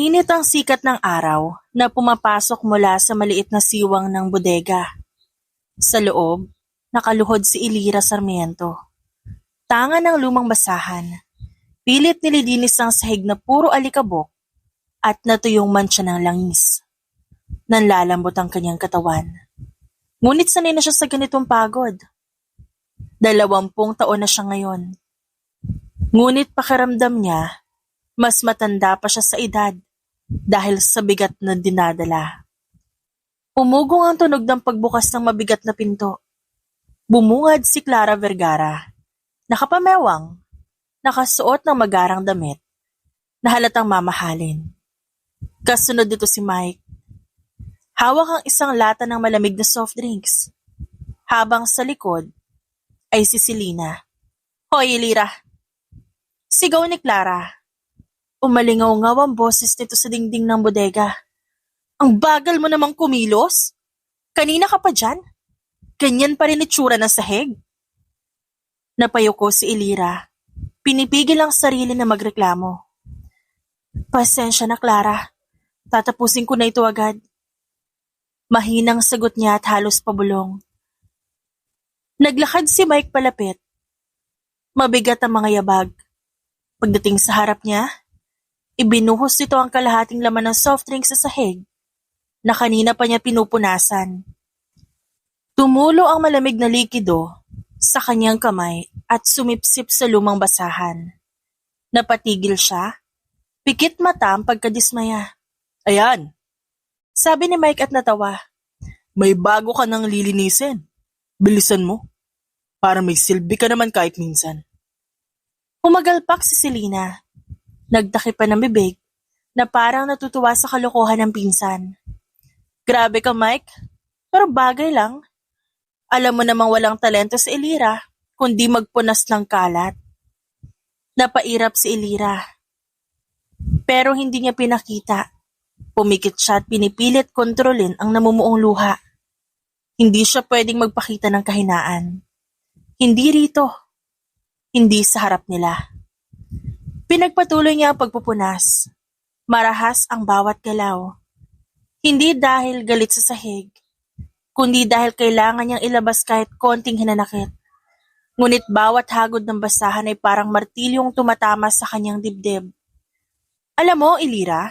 Mainit ang sikat ng araw na pumapasok mula sa maliit na siwang ng bodega. Sa loob, nakaluhod si Elira Sarmiento. Tanga ng lumang basahan. Pilit nililinis ang sahig na puro alikabok at natuyong mantsa ng langis. Nanlalambot ang kanyang katawan. Ngunit sanay na siya sa ganitong pagod. 20 taon na siya ngayon. Ngunit pakiramdam niya, mas matanda pa siya sa edad dahil sa bigat na dinadala. Umugong ang tunog ng pagbukas ng mabigat na pinto. Bumungad si Clara Vergara. Nakapamewang, nakasuot ng magarang damit, na halatang mamahalin. Kasunod dito si Mike. Hawak ang isang lata ng malamig na soft drinks. Habang sa likod ay si Selena. Hoy, Elira! Sigaw ni Clara. Umalingaw-ngaw ang boses nito sa dingding ng bodega. Ang bagal mo namang kumilos? Kanina ka pa dyan? Ganyan pa rin itsura ng sahig? Napayuko si Elira. Pinipigil ang sarili na magreklamo. Pasensya na, Clara. Tatapusin ko na ito agad. Mahinang sagot niya at halos pabulong. Naglakad si Mike palapit. Mabigat ang mga yabag. Pagdating sa harap niya, ibinuhos nito ang kalahating laman ng soft drink sa sahig na kanina pa niya pinupunasan. Tumulo ang malamig na likido sa kanyang kamay at sumipsip sa lumang basahan. Napatigil siya, pikit mata ang pagkadismaya. Ayan, sabi ni Mike at natawa. May bago ka nang lilinisin. Bilisan mo. Para may silbi ka naman kahit minsan. Humagalpak si Selena. Nagdaki pa ng bibig na parang natutuwa sa kalokohan ng pinsan. Grabe ka, Mike. Pero bagay lang. Alam mo namang walang talento si Elira kundi magpunas ng kalat. Napairap si Elira. Pero hindi niya pinakita. Pumikit siya at pinipilit kontrolin ang namumuong luha. Hindi siya pwedeng magpakita ng kahinaan. Hindi rito. Hindi sa harap nila. Pinagpatuloy niya ang pagpupunas. Marahas ang bawat galaw. Hindi dahil galit sa sahig, kundi dahil kailangan niyang ilabas kahit konting hinanakit. Ngunit bawat hagod ng basahan ay parang martilyong tumatama sa kanyang dibdib. Alam mo, Elira,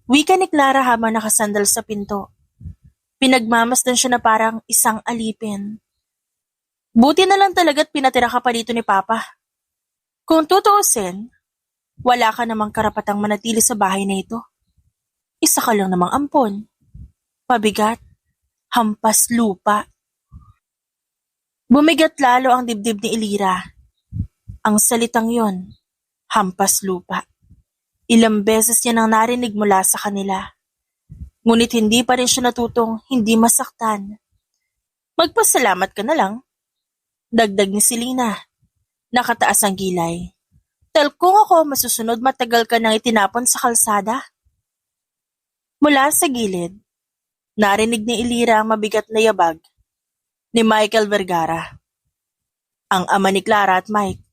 wika ni Clara habang nakasandal sa pinto. Pinagmamasdan siya na parang isang alipin. Buti na lang talaga't pinatira ka pa dito ni Papa. Kung tutuusin, wala ka namang karapatang manatili sa bahay na ito. Isa ka lang namang ampon. Pabigat, hampas lupa. Bumigat lalo ang dibdib ni Elira. Ang salitang yon, hampas lupa. Ilang beses niya nang narinig mula sa kanila. Ngunit hindi pa rin siya natutong hindi masaktan. Magpasalamat ka na lang. Dagdag ni Selena. Nakataas ang gilay. Tal kung ako masusunod matagal ka nang itinapon sa kalsada. Mula sa gilid, narinig ni Elira ang mabigat na yabag ni Michael Vergara, ang ama ni Clara at Mike.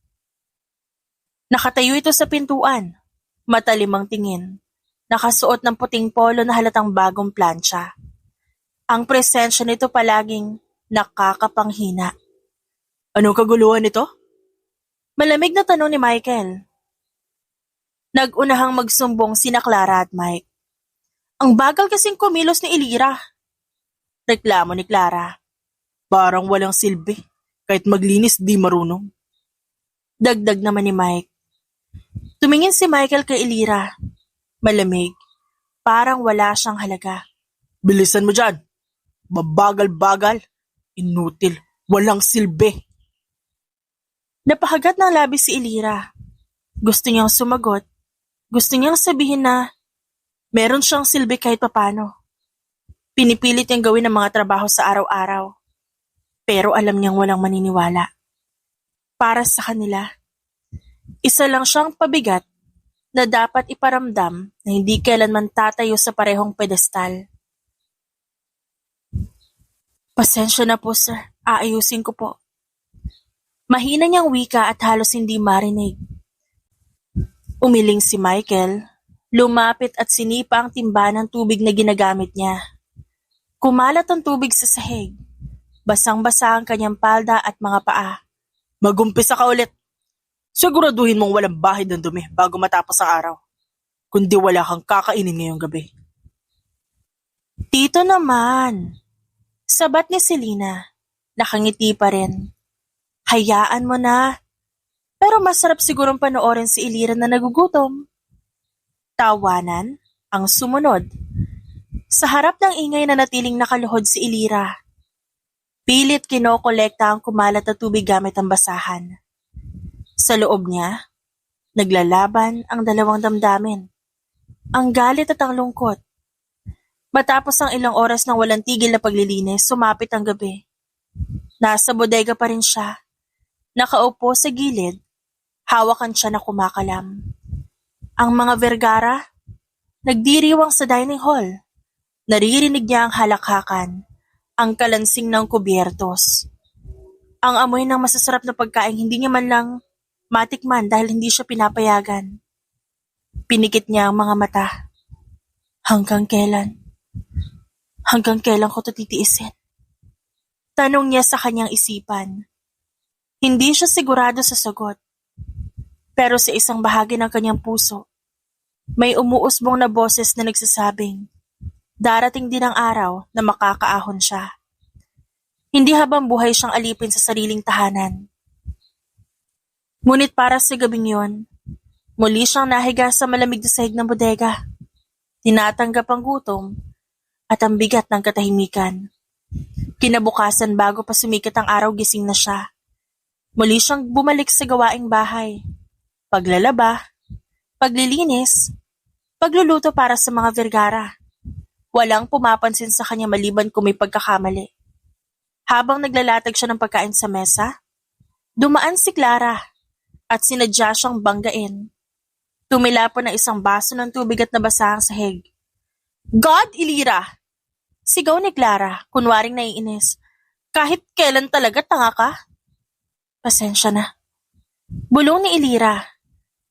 Nakatayo ito sa pintuan, matalimang tingin, nakasuot ng puting polo na halatang bagong plancha. Ang presensya nito palaging nakakapanghina. Anong kaguluhan nito? Malamig na tanong ni Michael. Nag-unahang magsumbong sina Clara at Mike. Ang bagal kasing kumilos ni Elira. Reklamo ni Clara. Parang walang silbi. Kahit maglinis di marunong. Dagdag naman ni Mike. Tumingin si Michael kay Elira. Malamig. Parang wala siyang halaga. Bilisan mo dyan. Babagal-bagal. Inutil. Walang silbi. Napahagat ng labis si Elira. Gusto niyang sumagot. Gusto niyang sabihin na meron siyang silbi kahit papano. Pinipilit niyang gawin ang mga trabaho sa araw-araw. Pero alam niyang walang maniniwala. Para sa kanila, isa lang siyang pabigat na dapat iparamdam na hindi kailanman tatayo sa parehong pedestal. Pasensya na po, sir. Aayusin ko po. Mahina niyang wika at halos hindi marinig. Umiling si Michael, Lumapit at sinipa ang timba ng tubig na ginagamit niya. Kumalat ang tubig sa sahig. Basang-basa ang kanyang palda at mga paa. Magumpisa ka ulit. Siguraduhin mong walang bahid ng dumi bago matapos ang araw. Kundi wala kang kakainin ngayong gabi. Tito naman. Sabat ni Selena. Nakangiti pa rin. Hayaan mo na. Pero masarap sigurong panoorin si Elira na nagugutom. Tawanan ang sumunod. Sa harap ng ingay na natiling nakaluhod si Elira. Pilit kinokolekta ang kumalat na tubig gamit ang basahan. Sa loob niya, naglalaban ang dalawang damdamin. Ang galit at ang lungkot. Matapos ang ilang oras ng walang tigil na paglilinis, sumapit ang gabi. Nasa bodega pa rin siya. Nakaupo sa gilid, hawakan siya na kumakalam. Ang mga Vergara, nagdiriwang sa dining hall. Naririnig niya ang halakhakan, ang kalansing ng kubyertos. Ang amoy ng masasarap na pagkain hindi niya man lang matikman dahil hindi siya pinapayagan. Pinikit niya ang mga mata. Hanggang kailan? Hanggang kailan ko ito titiisin? Tanong niya sa kanyang isipan. Hindi siya sigurado sa sagot. Pero sa isang bahagi ng kanyang puso, may umuusbong na boses na nagsasabing, darating din ang araw na makakaahon siya. Hindi habang buhay siyang alipin sa sariling tahanan. Ngunit para sa gabing yon, muli siyang nahiga sa malamig na sahig ng bodega. Tinatanggap ang gutom at ang bigat ng katahimikan. Kinabukasan bago pa sumikat ang araw, gising na siya. Muli siyang bumalik sa gawaing bahay. Paglalaba, paglilinis, pagluluto para sa mga Vergara. Walang pumapansin sa kanya maliban kung may pagkakamali. Habang naglalatag siya ng pagkain sa mesa, dumaan si Clara at sinadya siyang banggain. Tumila po ng isang baso ng tubig at nabasa ang sahig. God, Elira! Sigaw ni Clara, kunwaring naiinis. Kahit kailan talaga tanga ka? Pasensya na. Bulong ni Elira.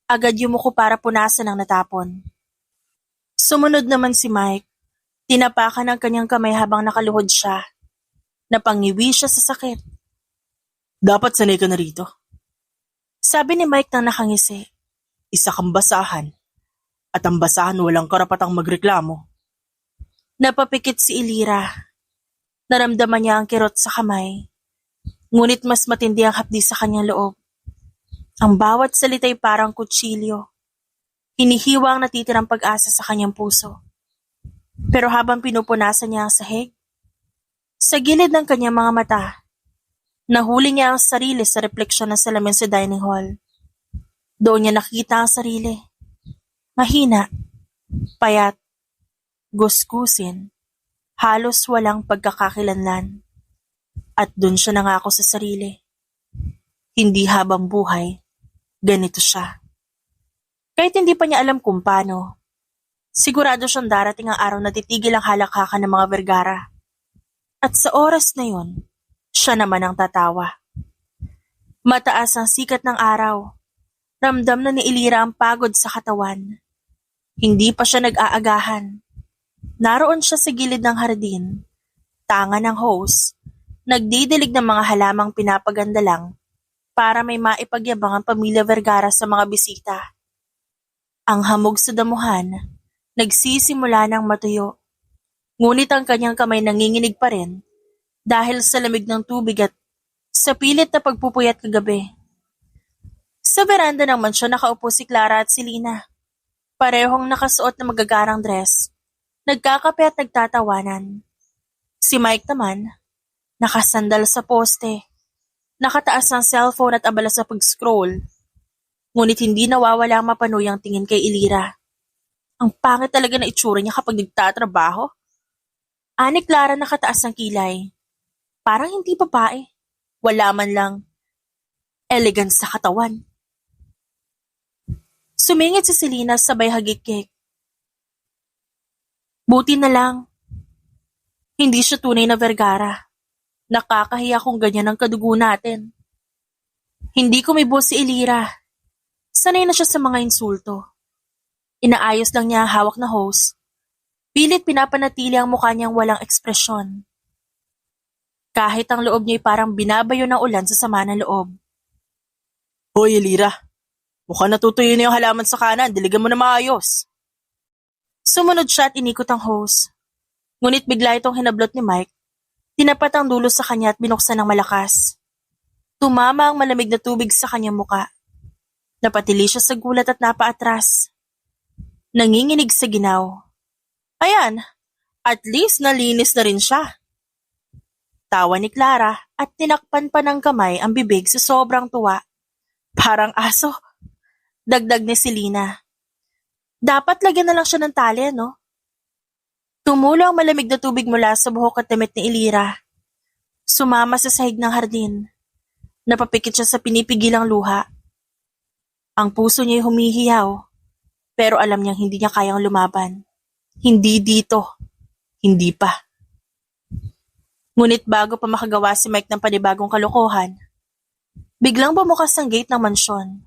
Agad yumuko para punasan ang natapon. Sumunod naman si Mike. Tinapakan ang kanyang kamay habang nakaluhod siya. Napangiwi siya sa sakit. Dapat sanay ka na rito. Sabi ni Mike nang nakangisi. Isa kang basahan. At ang basahan walang karapatang magreklamo. Napapikit si Elira. Naramdaman niya ang kirot sa kamay. Ngunit mas matindi ang hapdi sa kanyang loob. Ang bawat salita'y parang kutsilyo. Hinihiwa ang natitirang pag-asa sa kanyang puso. Pero habang pinupunasan niya ang sahig, sa gilid ng kanyang mga mata, nahuli niya ang sarili sa refleksyon ng salamin sa dining hall. Doon niya nakita ang sarili. Mahina, payat, gusgusin, halos walang pagkakakilanlan. At doon siya nangako sa sarili. Hindi habang buhay, ganito siya. Kahit hindi pa niya alam kung paano, sigurado siyang darating ang araw na titigil ang halakhakan ng mga Vergara. At sa oras na yun, siya naman ang tatawa. Mataas ang sikat ng araw. Ramdam na ni Elira ang pagod sa katawan. Hindi pa siya nag-aagahan. Naroon siya sa gilid ng hardin. Tanga ng host, nagdidilig ng mga halamang pinapaganda lang para may maipagyabang ang pamilya Vergara sa mga bisita. Ang hamog sa damuhan, nagsisimula ng matuyo. Ngunit ang kanyang kamay nanginginig pa rin dahil sa lamig ng tubig at sa pilit na pagpupuyat kagabi. Sa veranda ng mansyon nakaupo si Clara at si Lina. Parehong nakasuot na magagarang dress. Nagkakape at nagtatawanan. Si Mike naman, nakasandal sa poste. Nakataas ang cellphone at abala sa pag-scroll. Ngunit hindi nawawala ang mapanuyang tingin kay Elira. Ang pangit talaga na itsura niya kapag nagtatrabaho. Ani Clara nakataas ang kilay. Parang hindi babae. Wala man lang elegance sa katawan. Sumingit si Selena sabay hagikik. Buti na lang. Hindi siya tunay na Vergara. Nakakahiya kung ganyan ang kadugo natin. Hindi kumibo si Elira. Sanay na siya sa mga insulto. Inaayos lang niya ang hawak na hose. Pilit pinapanatili ang mukha niyang walang ekspresyon. Kahit ang loob niya'y parang binabayo ng ulan sa sama ng loob. Hoy, Elira. Mukhang natutuyo na yung halaman sa kanan. Diligan mo na maayos. Sumunod siya at inikot ang hose. Ngunit bigla itong hinablot ni Mike. Tinapat ang dulo sa kanya at binuksan ng malakas. Tumama ang malamig na tubig sa kanyang muka. Napatili siya sa gulat at napaatras. Nanginginig sa ginaw. Ayan, at least nalinis na rin siya. Tawa ni Clara at tinakpan pa ng kamay ang bibig sa sobrang tuwa. Parang aso. Dagdag ni Selena. Dapat lagyan na lang siya ng tali, no? Tumulo ang malamig na tubig mula sa buhok at damit ni Elira. Sumama sa sahig ng hardin. Napapikit siya sa pinipigilang luha. Ang puso niya'y humihiyaw, pero alam niyang hindi niya kayang lumaban. Hindi dito. Hindi pa. Ngunit bago pa makagawa si Mike ng panibagong kalokohan, biglang bumukas ang gate ng mansyon.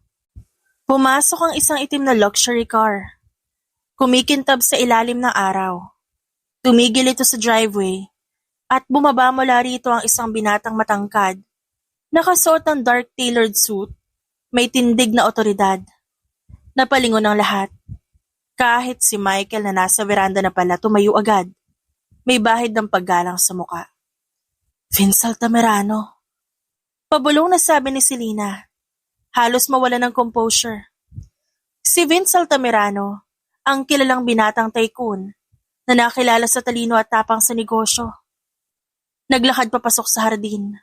Pumasok ang isang itim na luxury car. Kumikintab sa ilalim ng araw. Tumigil ito sa driveway at bumaba mula rito ang isang binatang matangkad. Nakasuot ng dark tailored suit, may tindig na otoridad. Napalingon ang lahat. Kahit si Michael na nasa veranda na pala tumayo agad. May bahid ng paggalang sa muka. Vince Altamirano. Pabulong na sabi ni Selena. Halos mawala ng composure. Si Vince Altamirano, ang kilalang binatang tycoon na nakilala sa talino at tapang sa negosyo. Naglakad papasok sa hardin.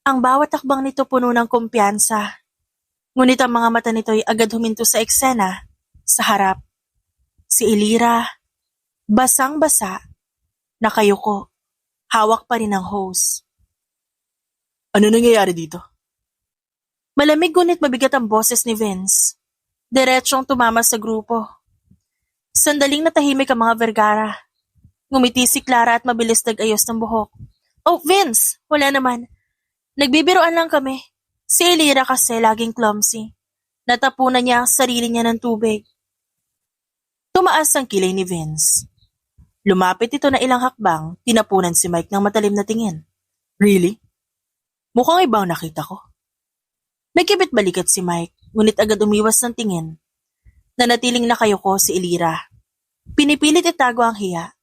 Ang bawat takbang nito puno ng kumpiyansa. Ngunit ang mga mata nito'y agad huminto sa eksena, sa harap. Si Elira, basang-basa, nakayuko, hawak pa rin ang hose. Ano nangyayari dito? Malamig ngunit mabigat ang boses ni Vince. Diretsyong tumama sa grupo. Sandaling natahimik ang mga Vergara. Ngumiti si Clara at mabilis nag-ayos ng buhok. Oh, Vince! Wala naman. Nagbibiroan lang kami. Si Elira kasi laging clumsy. Natapunan niya ang sarili niya ng tubig. Tumaas ang kilay ni Vince. Lumapit ito na ilang hakbang, tinapunan si Mike ng matalim na tingin. Really? Mukhang iba ang nakita ko. Nagkibit balikat si Mike, ngunit agad umiwas ng tingin. Nanatiling nakayuko si Elira. Pinipilit itago ang hiya.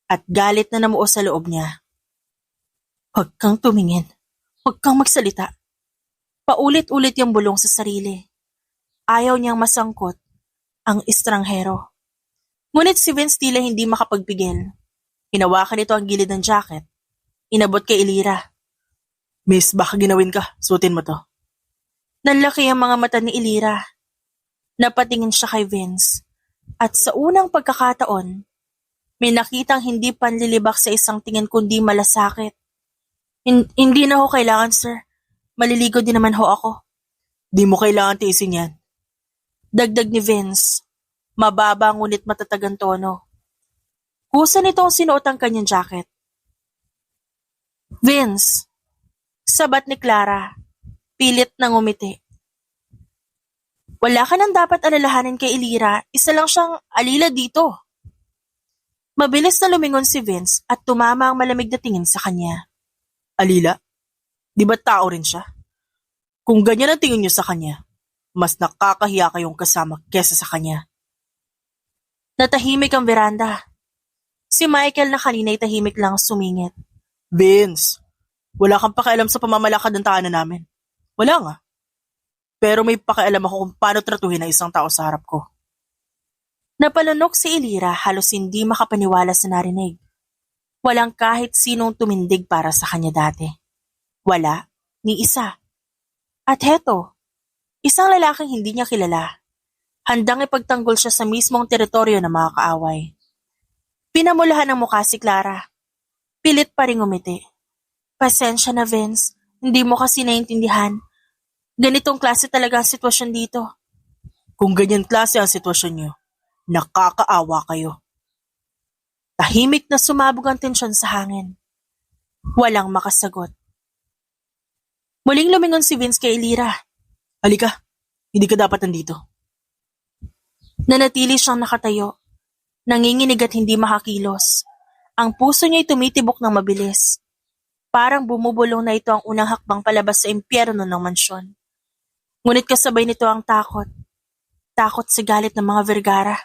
At galit na namuo sa loob niya. Huwag kang tumingin. Huwag kang magsalita. Paulit-ulit yung bulong sa sarili. Ayaw niyang masangkot ang estranghero. Ngunit si Vince tila hindi makapagpigil. Hinawakan nito ang gilid ng jacket. Inabot kay Elira. Miss, baka ginawin ka. Suotin mo to. Nanlaki ang mga mata ni Elira. Napatingin siya kay Vince. At sa unang pagkakataon, may nakitang hindi panlilibak sa isang tingin kundi malasakit. Hindi na ho kailangan, sir. Maliligo din naman ho ako. Di mo kailangan tiisin yan. Dagdag ni Vince. Mababa ngunit matatag ang tono. Kusa nito ang sinuot ang kanyang jacket. Vince. Sabat ni Clara. Pilit na ngumiti. Wala ka nang dapat alalahanin kay Elira. Isa lang siyang alila dito. Mabilis na lumingon si Vince at tumama ang malamig na tingin sa kanya. Alila? Di ba tao rin siya? Kung ganyan ang tingin niyo sa kanya, mas nakakahiya kayong kasama kesa sa kanya. Natahimik ang veranda. Si Michael na kanina'y tahimik lang sumingit. Vince, wala kang pakialam sa pamamalakad ng tahanan namin. Wala nga. Pero may pakialam ako kung paano tratuhin ang isang tao sa harap ko. Napalunok si Elira halos hindi makapaniwala sa narinig. Walang kahit sinong tumindig para sa kanya dati. Wala, ni isa. At heto, isang lalaking hindi niya kilala. Handang ipagtanggol siya sa mismong teritoryo ng mga kaaway. Pinamulahan ng mukha si Clara. Pilit pa rin umiti. Pasensya na, Vince, hindi mo kasi naintindihan. Ganitong klase talaga ang sitwasyon dito. Kung ganyan klase ang sitwasyon niyo, nakakaawa kayo. Tahimik na sumabog ang tensyon sa hangin. Walang makasagot. Muling lumingon si Vince kay Elira. Halika, hindi ka dapat nandito. Nanatili siyang nakatayo, nanginginig at hindi makakilos. Ang puso niya'y tumitibok ng mabilis. Parang bumubulong na ito ang unang hakbang palabas sa impyerno ng mansyon. Ngunit kasabay nito ang takot. Takot sa galit ng mga Vergara.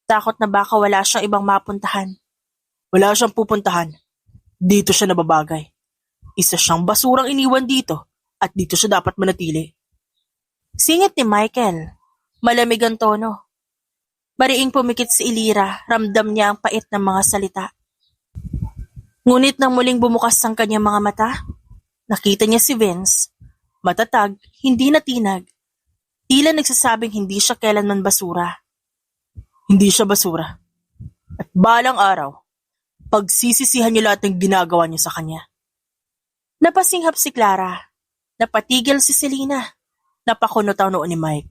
Takot na baka wala siyang ibang mapuntahan. Wala siyang pupuntahan. Dito siya nababagay. Isa siyang basurang iniwan dito at dito siya dapat manatili. Singit ni Michael. Malamig ang tono. Bariing pumikit si Elira, ramdam niya ang pait ng mga salita. Ngunit nang muling bumukas ang kanyang mga mata, nakita niya si Vince. Matatag, hindi natinag. Tila nagsasabing hindi siya kailanman basura. Hindi siya basura. At balang araw, pagsisisihan niyo lahat ng ginagawa niyo sa kanya. Napasinghap si Clara. Napatigil si Selena. Napakunot ang noo ni Mike.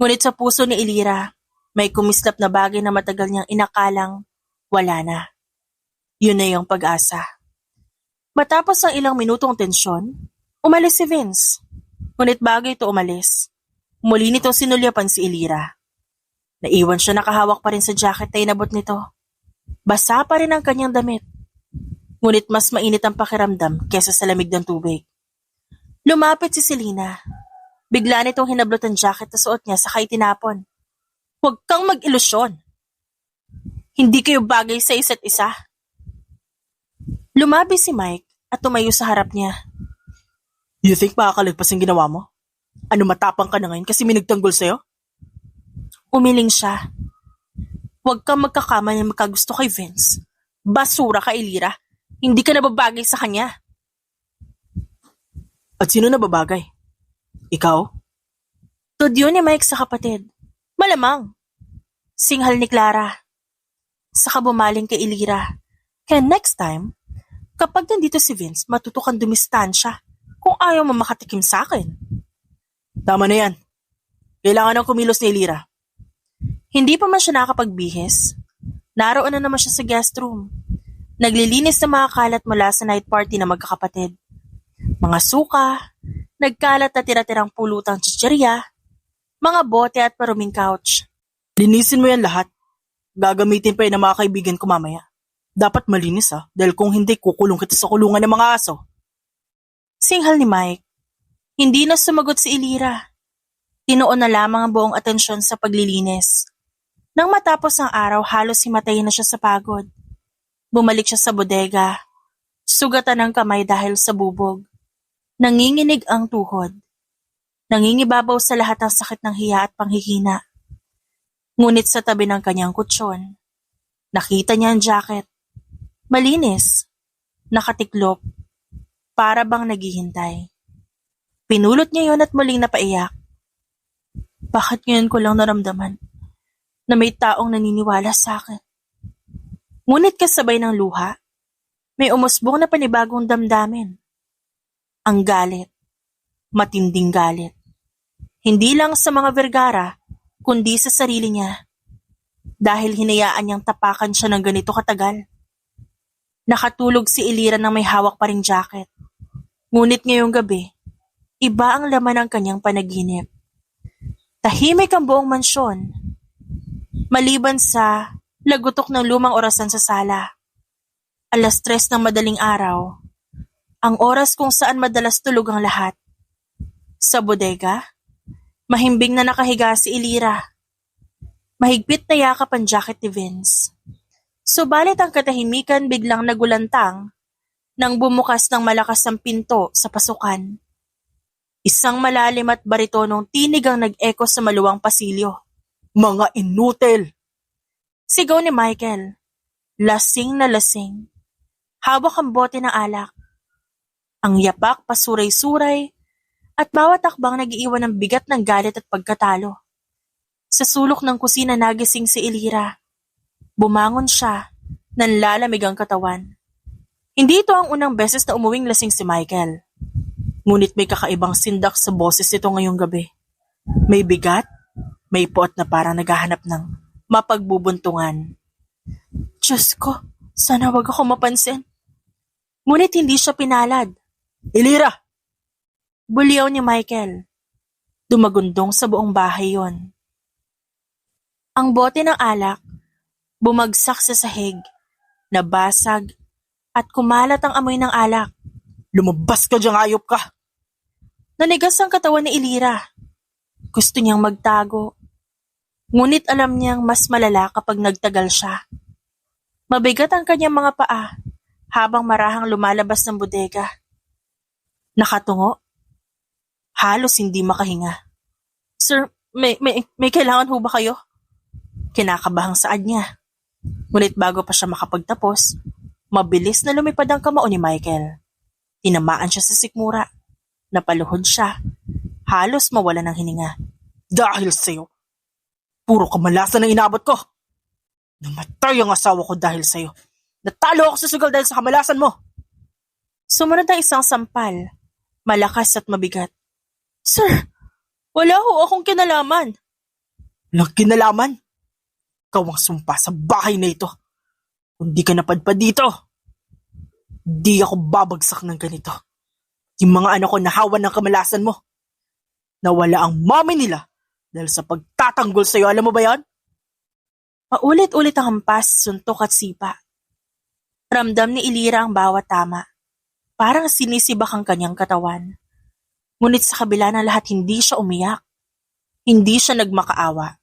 Ngunit sa puso ni Elira, may kumislap na bagay na matagal niyang inakalang wala na. Yun na yung pag-asa. Matapos ang ilang minutong tensyon, umalis si Vince. Ngunit bago ito umalis, muli nitong sinulyapan si Elira. Naiwan siya nakahawak pa rin sa jacket na inabot nito. Basa pa rin ang kanyang damit. Ngunit mas mainit ang pakiramdam kesa sa lamig ng tubig. Lumapit si Selena. Bigla nitong hinablot ang jacket na suot niya saka itinapon. Huwag kang mag-ilusyon. Hindi kayo bagay sa isa't isa. Lumabi si Mike at tumayo sa harap niya. You think makakalagpas ang ginawa mo? Ano matapang ka na ngayon kasi may nagtanggol sa'yo? Umiling siya. Huwag kang magkakamali ng magkagusto kay Vince. Basura ka, Elira. Hindi ka nababagay sa kanya. At sino nababagay? Ikaw? Tudyo ni Mike sa kapatid. Malamang. Singhal ni Clara. Saka bumaling kay Elira. Kaya next time, kapag nandito si Vince, matuto kang dumistansya kung ayaw mo makatikim sa akin. Tama na yan. Kailangan ng kumilos ni Elira. Hindi pa man siya nakapagbihis. Naroon na naman siya sa guest room. Naglilinis ng mga kalat mula sa night party na magkakapatid. Mga suka, nagkalat na tira-tirang pulutang chichirya, mga bote at paruming couch. Linisin mo yan lahat. Gagamitin pa yan ng mga kaibigan ko mamaya. Dapat malinis dahil kung hindi kukulong kita sa kulungan ng mga aso. Singhal ni Mike. Hindi na sumagot si Elira. Tinuon na lamang ang buong atensyon sa paglilinis. Nang matapos ang araw, halos himatayin na siya sa pagod. Bumalik siya sa bodega. Sugatan ng kamay dahil sa bubog. Nanginginig ang tuhod. Nangingibabaw sa lahat ang sakit ng hiya at panghihina. Ngunit sa tabi ng kanyang kutsyon, nakita niya ang jacket. Malinis, nakatiklop, para bang naghihintay. Pinulot niya yon at muling napaiyak. Bakit ngayon ko lang naramdaman na may taong naniniwala sa akin? Ngunit kasabay ng luha, may umusbong na panibagong damdamin. Ang galit, matinding galit. Hindi lang sa mga Vergara, kundi sa sarili niya. Dahil hinayaan niyang tapakan siya ng ganito katagal. Nakatulog si Elira nang may hawak pa ring jacket. Ngunit ngayong gabi, iba ang laman ng kanyang panaginip. Tahimik ang buong mansyon. Maliban sa lagutok ng lumang orasan sa sala. 3:00 ng madaling araw. Ang oras kung saan madalas tulog ang lahat. Sa bodega, mahimbing na nakahiga si Elira. Mahigpit na yakap ang jacket ni Vince. Subalit ang katahimikan biglang nagulantang nang bumukas ng malakas ang pinto sa pasukan. Isang malalim at baritonong tinig ang nag-echo sa maluwang pasilyo. Mga inutil! Sigaw ni Michael. Lasing na lasing. Hawak ang bote ng alak. Ang yapak pasuray-suray at bawat akbang nag-iiwan ng bigat ng galit at pagkatalo. Sa sulok ng kusina nagising si Elira. Bumangon siya, nanlalamig ang katawan. Hindi ito ang unang beses na umuwing lasing si Michael. Ngunit may kakaibang sindak sa boses nito ngayong gabi. May bigat, may puot na parang naghahanap ng mapagbubuntungan. Diyos ko, sana wag ako mapansin. Ngunit hindi siya pinalad. Elira! Buliyaw ni Michael. Dumagundong sa buong bahay yon. Ang bote ng alak bumagsak sa sahig, nabasag, at kumalat ang amoy ng alak. Lumabas ka diyang ayop ka! Nanigas ang katawan ni Ilira. Gusto niyang magtago. Ngunit alam niyang mas malala kapag nagtagal siya. Mabigat ang kanyang mga paa habang marahang lumalabas ng bodega. Nakatungo. Halos hindi makahinga. Sir, may kailangan ho ba kayo? Kinakabahang saad niya. Ngunit bago pa siya makapagtapos, mabilis na lumipad ang kamao ni Michael. Tinamaan siya sa sikmura. Napaluhod siya. Halos mawala ng hininga. Dahil sa'yo, puro kamalasan ang inabot ko. Namatay ang asawa ko dahil sa'yo. Natalo ako sa sugal dahil sa kamalasan mo. Sumunod ang isang sampal, malakas at mabigat. Sir, wala ho akong kinalaman. Walang kinalaman. Ikaw ang sumpa sa bahay na ito. Kung di ka napadpad dito, di ako babagsak ng ganito. Yung mga anak ko nahawan ng kamalasan mo. Nawala ang mami nila dahil sa pagtatanggol sa'yo. Alam mo ba yan? Paulit-ulit ang hampas, suntok at sipa. Ramdam ni Ilira ang bawat tama. Parang sinisibak ang kanyang katawan. Ngunit sa kabila ng lahat hindi siya umiyak. Hindi siya nagmakaawa.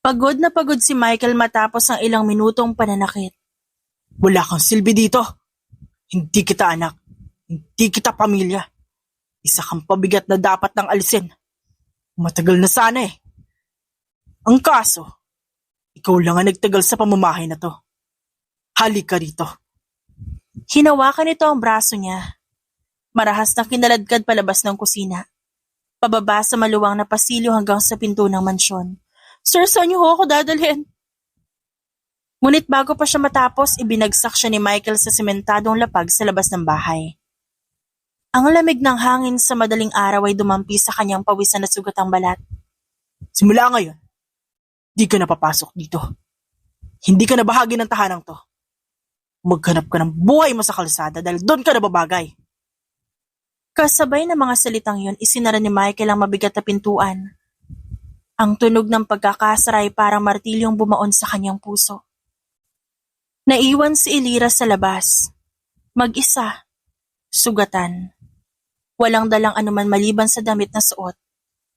Pagod na pagod si Michael matapos ang ilang minutong pananakit. Wala kang silbi dito. Hindi kita anak. Hindi kita pamilya. Isa kang pabigat na dapat nang alisin. Matagal na sana eh. Ang kaso, ikaw lang ang nagtagal sa pamamahay na to. Halika rito. Hinawakan nito ang braso niya. Marahas na kinaladkad palabas ng kusina. Pababa sa maluwang na pasilyo hanggang sa pinto ng mansyon. Sir, saan niyo ho ako dadalhin? Ngunit bago pa siya matapos, ibinagsak siya ni Michael sa sementadong lapag sa labas ng bahay. Ang lamig ng hangin sa madaling araw ay dumampi sa kanyang pawisan na sugatang balat. Simula ngayon, di ka na papasok dito. Hindi ka na bahagi ng tahanang to. Maghanap ka ng buhay mo sa kalsada dahil doon ka nababagay. Kasabay ng mga salitang yun, isinara ni Michael ang mabigat na pintuan. Ang tunog ng pagkakasara ay parang martilyong bumaon sa kanyang puso. Naiwan si Ilira sa labas. Mag-isa. Sugatan. Walang dalang anuman maliban sa damit na suot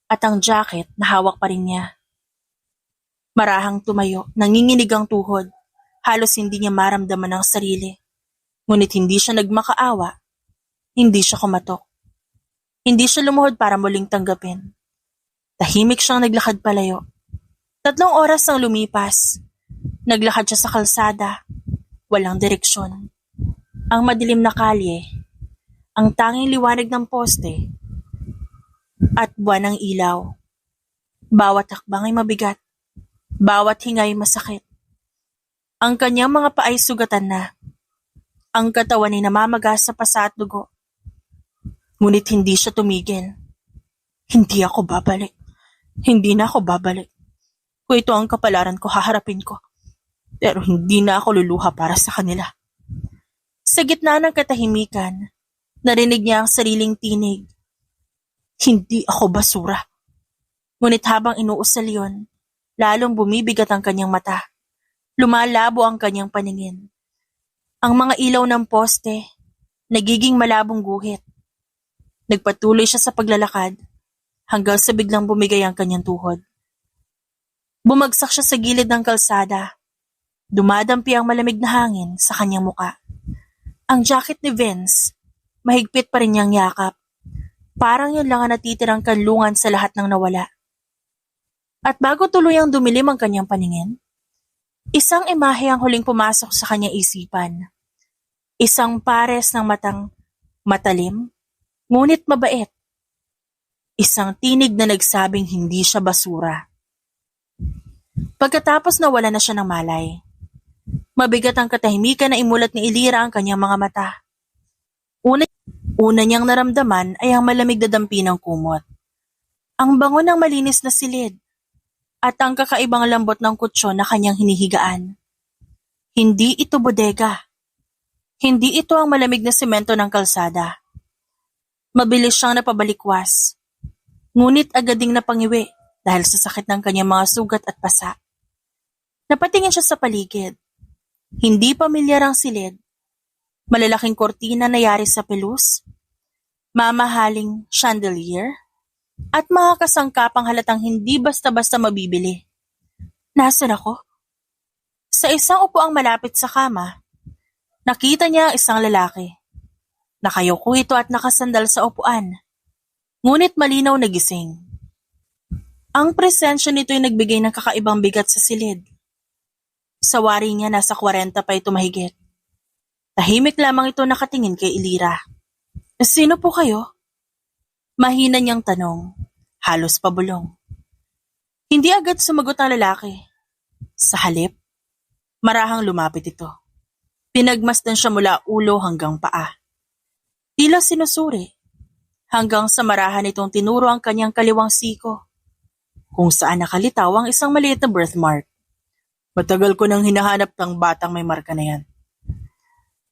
at ang jacket na hawak pa rin niya. Marahang tumayo, nanginginig ang tuhod. Halos hindi niya maramdaman ang sarili. Ngunit hindi siya nagmakaawa. Hindi siya kumatok. Hindi siya lumuhod para muling tanggapin. Tahimik siyang naglakad palayo. 3 oras ang lumipas. Naglakad siya sa kalsada. Walang direksyon. Ang madilim na kalye. Ang tanging liwanag ng poste. At buwan ng ilaw. Bawat hakbang ay mabigat. Bawat hinga ay masakit. Ang kanyang mga paa ay sugatan na. Ang katawan ay namamaga sa pasa at dugo. Ngunit hindi siya tumigil. Hindi ako babalik. Hindi na ako babalik. Kung ito ang kapalaran ko, haharapin ko. Pero hindi na ako luluha para sa kanila. Sa gitna ng katahimikan, narinig niya ang sariling tinig. Hindi ako basura. Ngunit habang inuusal yun, lalong bumibigat ang kanyang mata. Lumalabo ang kanyang paningin. Ang mga ilaw ng poste, nagiging malabong guhit. Nagpatuloy siya sa paglalakad hanggang sa biglang bumigay ang kanyang tuhod. Bumagsak siya sa gilid ng kalsada. Dumadampi ang malamig na hangin sa kanyang muka. Ang jacket ni Vince, mahigpit pa rin niyang yakap. Parang yun lang ang natitirang kanlungan sa lahat ng nawala. At bago tuluyang dumilim ang kanyang paningin, isang imahe ang huling pumasok sa kanyang isipan. Isang pares ng matang matalim, ngunit mabait. Isang tinig na nagsabing hindi siya basura. Pagkatapos nawala na siya ng malay. Mabigat ang katahimikan na imulat ni Ilira ang kanyang mga mata. Una niyang naramdaman ay ang malamig na dampi ng kumot. Ang bango ng malinis na silid at ang kakaibang lambot ng kutsyon na kanyang hinihigaan. Hindi ito bodega. Hindi ito ang malamig na semento ng kalsada. Mabilis siyang napabalikwas. Ngunit agad ding napangiwi dahil sa sakit ng kanyang mga sugat at pasa. Napatingin siya sa paligid. Hindi pamilyar ang silid. Malalaking kortina na yari sa pelus, mamahaling chandelier, at mga kasangkapang halatang hindi basta-basta mabibili. Nasaan ako? Sa isang upuang malapit sa kama, nakita niya ang isang lalaki. Nakayuko ito at nakasandal sa upuan, ngunit malinaw na gising. Ang presensya nito'y nagbigay ng kakaibang bigat sa silid. Sa wari niya nasa 40 pa ito mahigit. Tahimik lamang ito nakatingin kay Elira. Sino po kayo? Mahina niyang tanong, halos pabulong. Hindi agad sumagot ang lalaki. Sa halip, marahang lumapit ito. Pinagmasdan siya mula ulo hanggang paa. Tila sinusuri, hanggang sa marahan itong tinuro ang kanyang kaliwang siko, kung saan nakalitaw ang isang maliit na birthmark. Matagal ko nang hinahanap ng batang may marka na yan.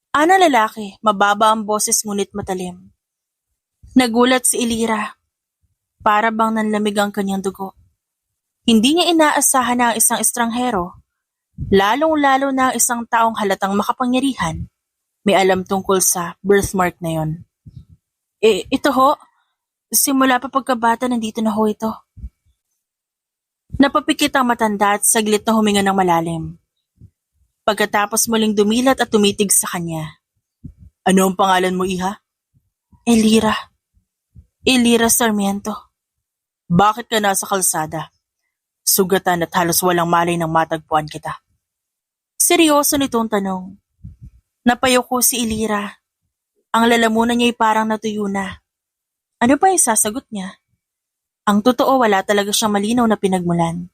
Ana lalaki, mababa ang boses ngunit matalim. Nagulat si Elira. Para bang nanlamig ang kanyang dugo. Hindi niya inaasahan na ang isang estranghero, lalong-lalo na ang isang taong halatang makapangyarihan, may alam tungkol sa birthmark na yon. Ito ho, simula pa pagkabata nandito na ho ito. Napapikit ang matanda at saglit na huminga ng malalim. Pagkatapos muling dumilat at tumitig sa kanya. Ano ang pangalan mo, iha? Elira. Elira Sarmiento. Bakit ka nasa kalsada? Sugatan at halos walang malay nang matagpuan kita. Seryoso nitong tanong. Napayuko si Elira. Ang lalamunan niya'y parang natuyo na. Ano pa yung sasagot niya? Ang totoo, wala talaga siyang malinaw na pinagmulan.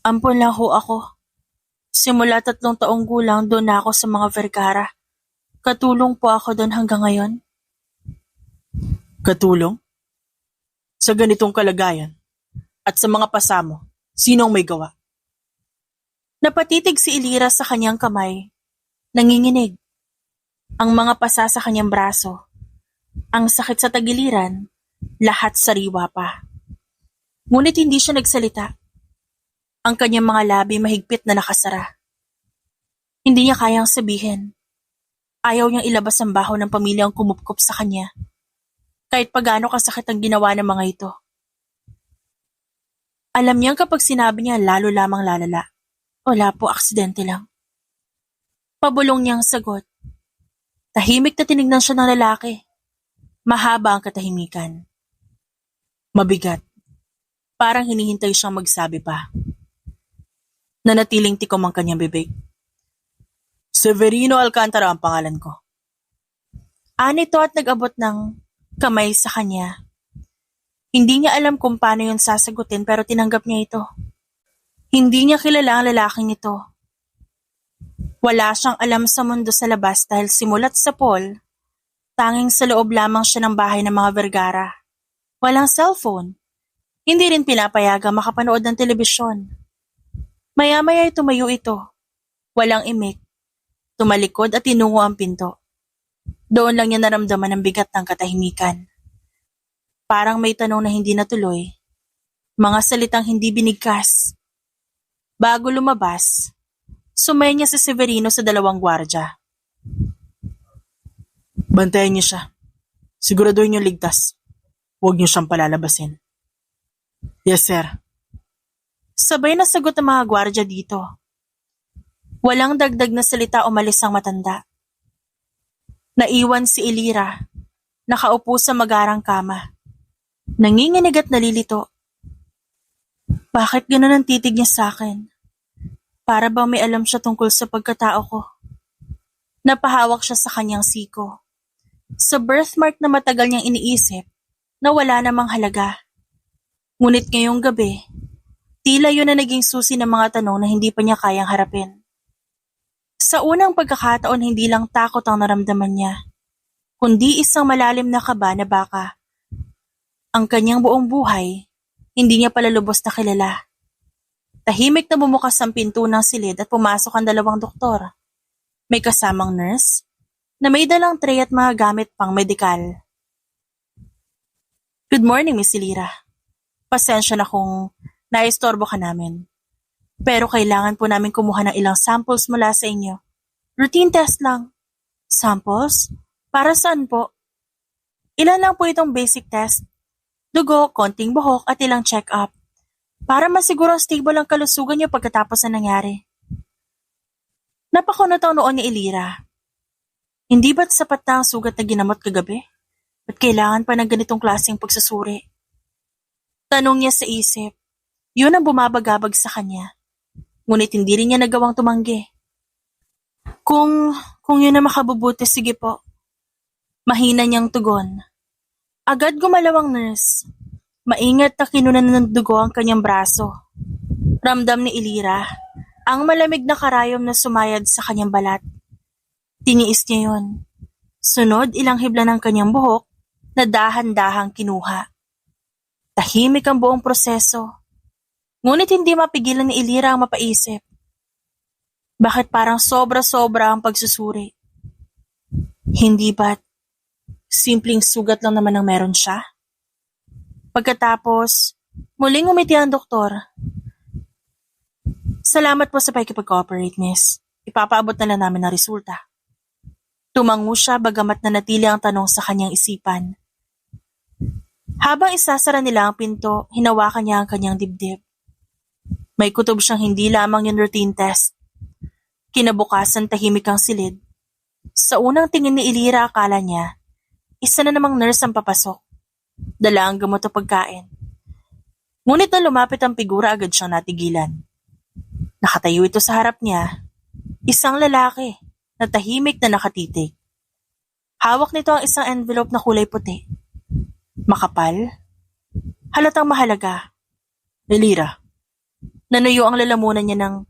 Ampun lang ho ako. Simula 3 taong gulang doon na ako sa mga Vergara. Katulong po ako doon hanggang ngayon. Katulong? Sa ganitong kalagayan? At sa mga pasamo, sinong may gawa? Napatitig si Elira sa kanyang kamay. Nanginginig. Ang mga pasa sa kanyang braso. Ang sakit sa tagiliran. Lahat sariwa pa. Ngunit hindi siya nagsalita. Ang kanyang mga labi mahigpit na nakasara. Hindi niya kayang sabihin. Ayaw niyang ilabas ang baho ng pamilyang kumupkop sa kanya. Kahit pagano kasakit ang ginawa ng mga ito. Alam niyang kapag sinabi niya lalo lamang lalala. Wala po, aksidente lang. Pabulong niyang sagot. Tahimik na tinignan siya ng lalaki. Mahaba ang katahimikan. Mabigat. Parang hinihintay siyang magsabi pa. Nanatiling tikom ang kanyang bibig. Severino Alcantara ang pangalan ko. Anito at nag-abot ng kamay sa kanya. Hindi niya alam kung paano yun sasagutin pero tinanggap niya ito. Hindi niya kilala ang lalaking ito. Wala siyang alam sa mundo sa labas dahil simulat sa Paul, tanging sa loob lamang siya ng bahay ng mga Vergara. Walang cellphone. Hindi rin pinapayagang makapanood ng telebisyon. Maya-maya tumayo ito. Walang imik. Tumalikod at tinungo ang pinto. Doon lang niya naramdaman ang bigat ng katahimikan. Parang may tanong na hindi natuloy. Mga salitang hindi binigkas. Bago lumabas, sumaya niya si Severino sa 2 gwardya. Bantayan niyo siya. Siguraduhin niyo ligtas. Huwag niyo siyang palalabasin. Yes, sir. Sabay na sagot ng mga gwardya dito. Walang dagdag na salita umalis ang matanda. Naiwan si Elira, nakaupo sa magarang kama. Nanginginig at nalilito. Bakit gano'n ang titig niya sa akin? Para bang may alam siya tungkol sa pagkatao ko. Napahawak siya sa kanyang siko. Sa birthmark na matagal niyang iniisip, na wala namang halaga. Ngunit ngayong gabi, tila yun na naging susi ng mga tanong na hindi pa niya kayang harapin. Sa unang pagkakataon hindi lang takot ang naramdaman niya, kundi isang malalim na kaba na baka ang kanyang buong buhay, hindi niya pala lubos na kilala. Tahimik na bumukas ang pinto ng silid at pumasok ang 2 doktor. May kasamang nurse na may dalang tray at mga gamit pang medikal. Good morning, Miss Elira. Pasensya na kung naistorbo ka namin. Pero kailangan po namin kumuha ng ilang samples mula sa inyo. Routine test lang. Samples? Para saan po? Ilan lang po itong basic test. Dugo, konting buhok at ilang check-up. Para masigurong stable ang kalusugan niyo pagkatapos na nangyari. Napakunot ang noon ni Elira. Hindi ba't sapat na ang sugat na ginamot kagabi? Ba't kailangan pa ng ganitong klaseng pagsusuri? Tanong niya sa isip. Yun ang bumabagabag sa kanya. Ngunit hindi rin niya nagawang tumanggi. Kung yun na makabubuti, sige po. Mahina niyang tugon. Agad gumalaw ang nurse. Maingat na kinunan ng dugo ang kanyang braso. Ramdam ni Elira ang malamig na karayom na sumayad sa kanyang balat. Tiniis niya yun. Sunod ilang hibla ng kanyang buhok na dahan-dahang kinuha. Tahimik ang buong proseso. Ngunit hindi mapigilan ni Elira ang mapaisip. Bakit parang sobra-sobra ang pagsusuri? Hindi ba't simpleng sugat lang naman ang meron siya? Pagkatapos, muling umiti ang doktor. Salamat po sa pakikipag-cooperate, miss. Ipapaabot na lang namin ang resulta. Tumango siya bagamat nanatili ang tanong sa kanyang isipan. Habang isasara nila ang pinto, hinawakan niya ang kanyang dibdib. May kutob siyang hindi lamang yung routine test. Kinabukasan tahimik ang silid. Sa unang tingin ni Elira akala niya, isa na namang nurse ang papasok. Dala ang gamot o pagkain. Ngunit na lumapit ang figura agad siyang natigilan. Nakatayo ito sa harap niya, isang lalaki na tahimik na nakatitig. Hawak nito ang isang envelope na kulay puti. Makapal, halatang mahalaga. Elira. Nanuyo ang lalamunan niya nang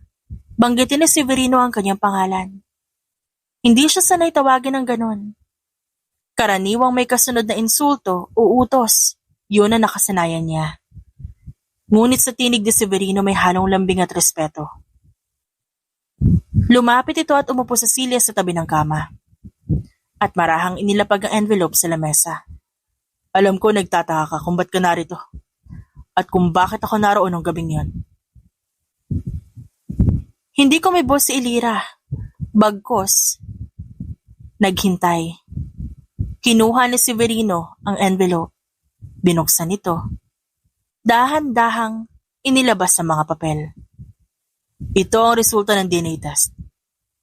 banggitin ni Severino ang kanyang pangalan. Hindi siya sanay tawagin ng ganon. Karaniwang may kasunod na insulto o utos, yun ang nakasanayan niya. Ngunit sa tinig ni Severino may halong lambing at respeto. Lumapit ito at umupo sa silya sa tabi ng kama. At marahang inilapag ang envelope sa lamesa. Alam ko nagtataka ka kung ba't ka narito. At kung bakit ako naroon ng gabing yon. Hindi ko may boss si Elira. Bagkos. Naghintay. Kinuha ni Severino ang envelope. Binuksan ito. Dahan-dahang inilabas ang mga papel. Ito ang resulta ng DNA test.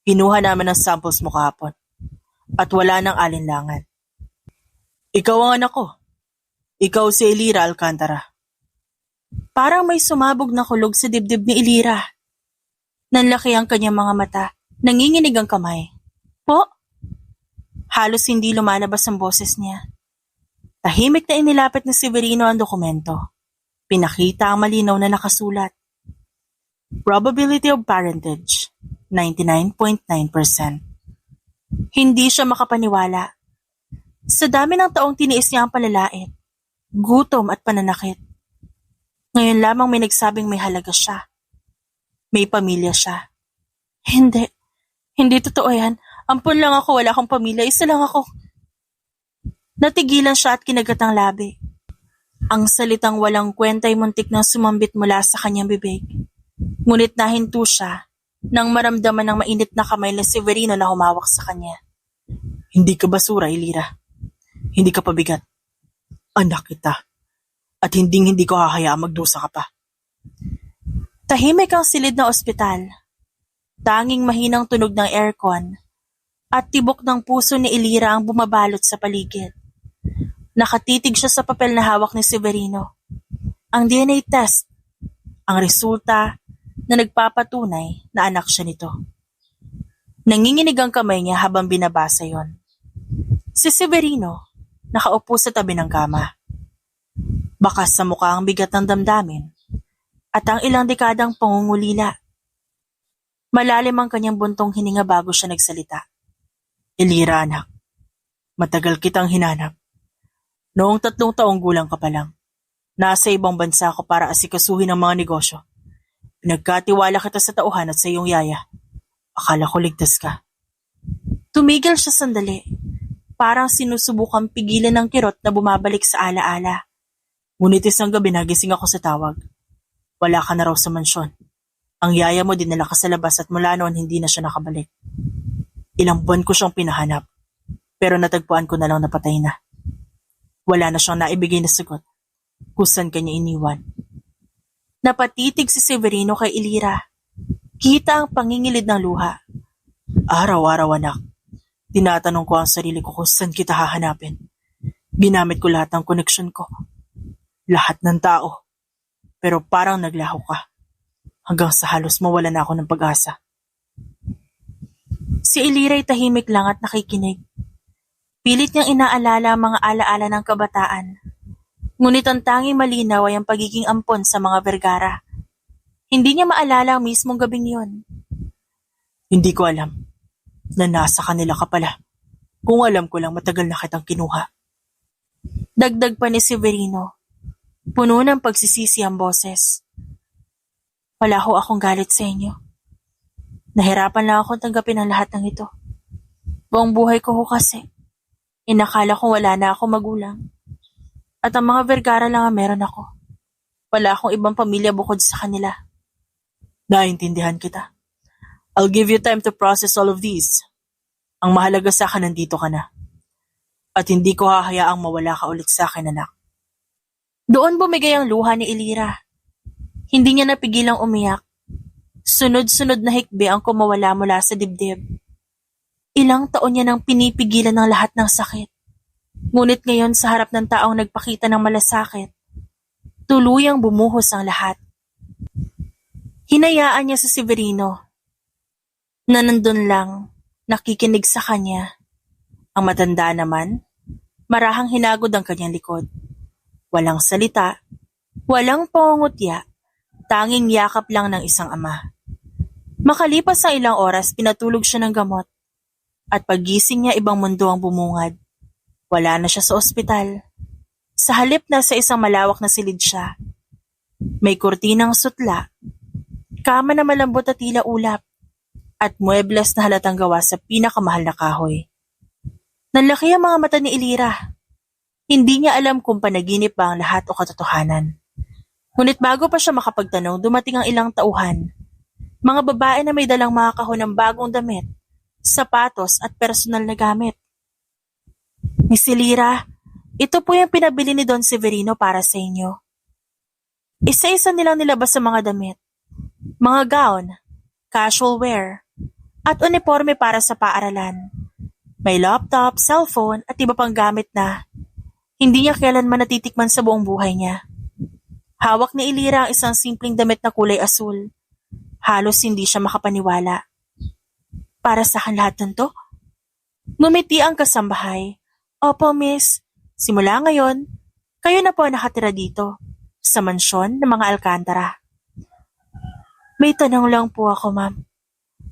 Kinuha namin ang samples mo kahapon. At wala nang alinlangan. Ikaw ang anak ko. Ikaw si Elira Alcantara. Parang may sumabog na kulog sa dibdib ni Elira. Nanlaki ang kanyang mga mata. Nanginginig ang kamay. Po? Halos hindi lumalabas ang boses niya. Tahimik na inilapit ni Severino ang dokumento. Pinakita ang malinaw na nakasulat. Probability of parentage, 99.9%. Hindi siya makapaniwala. Sa dami ng taong tiniis niya ang palalait, gutom at pananakit. Ngayon lamang may nagsabing may halaga siya. May pamilya siya. Hindi totoo yan. Ampun lang ako, wala akong pamilya, isa lang ako. Natigilan siya at kinagat ang labi. Ang salitang walang kwenta'y muntik nang sumambit mula sa kanyang bibig. Ngunit nahinto siya nang maramdaman ng mainit na kamay ni Severino na humawak sa kanya. Hindi ka basura, Elira. Hindi ka pabigat. Anak kita. At hindi ko hahayaang magdusa ka pa. Tahimik ang silid ng ospital. Tanging mahinang tunog ng aircon at tibok ng puso ni Elira ang bumabalot sa paligid. Nakatitig siya sa papel na hawak ni Severino. Ang DNA test, ang resulta na nagpapatunay na anak siya nito. Nanginginig ang kamay niya habang binabasa yon. Si Severino, nakaupo sa tabi ng kama. Bakas sa mukha ang bigat ng damdamin at ang ilang dekadang pangungulila. Malalim ang kanyang buntong hininga bago siya nagsalita. Elira, anak, matagal kitang hinanap. Noong 3 taong gulang ka pa lang, nasa ibang bansa ako para asikasuhin ang mga negosyo. Pinagkatiwala kita sa tauhan at sa iyong yaya. Akala ko ligtas ka. Tumigil siya sandali, parang sinusubukang pigilan ng kirot na bumabalik sa alaala. Ngunit isang gabi nagising ako sa tawag. Wala ka na raw sa mansyon. Ang yaya mo dinala ka sa labas at mula noon hindi na siya nakabalik. Ilang buwan ko siyang pinahanap, pero natagpuan ko na lang na patay na. Wala na siyang naibigay na sagot kung saan kanya iniwan. Napatitig si Severino kay Elira. Kita ang pangingilid ng luha. Araw-araw anak, tinatanong ko ang sarili ko kung saan kita hahanapin. Ginamit ko lahat ng koneksyon ko. Lahat ng tao. Pero parang naglaho ka. Hanggang sa halos mawala na ako ng pag-asa. Si Elira ay tahimik lang at nakikinig. Pilit niyang inaalala ang mga alaala ng kabataan. Ngunit ang tanging malinaw ay ang pagiging ampon sa mga Vergara. Hindi niya maalala ang mismong gabing yun. Hindi ko alam na nasa kanila ka pala. Kung alam ko lang matagal na kitang kinuha. Dagdag pa ni Severino. Puno ng pagsisisi ang boses. Wala ho akong galit sa inyo. Nahirapan lang akong tanggapin ang lahat ng ito. Buong buhay ko ho kasi. Inakala ko wala na ako magulang. At ang mga Vergara lang ang meron ako. Wala akong ibang pamilya bukod sa kanila. Naintindihan kita. I'll give you time to process all of these. Ang mahalaga sa akin nandito ka na. At hindi ko hahayaang mawala ka ulit sa akin, anak. Doon bumigay ang luha ni Elira. Hindi niya napigilang umiyak. Sunod-sunod na hikbi ang kumawala mula sa dibdib. Ilang taon niya nang pinipigilan ng lahat ng sakit. Ngunit ngayon sa harap ng taong nagpakita ng malasakit, tuluyang bumuhos ang lahat. Hinayaan niya si Severino na nandun lang, nakikinig sa kanya. Ang matanda naman, marahang hinagod ang kanyang likod. Walang salita, walang pangungutya, tanging yakap lang ng isang ama. Makalipas ang ilang oras, pinatulog siya ng gamot. At paggising niya, ibang mundo ang bumungad. Wala na siya sa ospital. Sa halip na sa isang malawak na silid siya. May kurtinang sutla, kama na malambot at tila ulap, at muebles na halatang gawa sa pinakamahal na kahoy. Nanlaki ang mga mata ni Elira. Hindi niya alam kung panaginip ba ang lahat o katotohanan. Ngunit bago pa siya makapagtanong, dumating ang ilang tauhan. Mga babae na may dalang mga kahon ng bagong damit, sapatos at personal na gamit. Miss Elira, ito po yung pinabili ni Don Severino para sa inyo. Isa-isa nilang nilabas sa mga damit, mga gown, casual wear, at uniforme para sa paaralan. May laptop, cellphone at iba pang gamit na hindi niya kailanman natitikman sa buong buhay niya. Hawak ni Elira ang isang simpleng damit na kulay asul. Halos hindi siya makapaniwala. Para sa akin lahat ng to? Ngumiti ang kasambahay. Opo, miss. Simula ngayon, kayo na po nakatira dito, sa mansyon ng mga Alcantara. May tanong lang po ako, ma'am.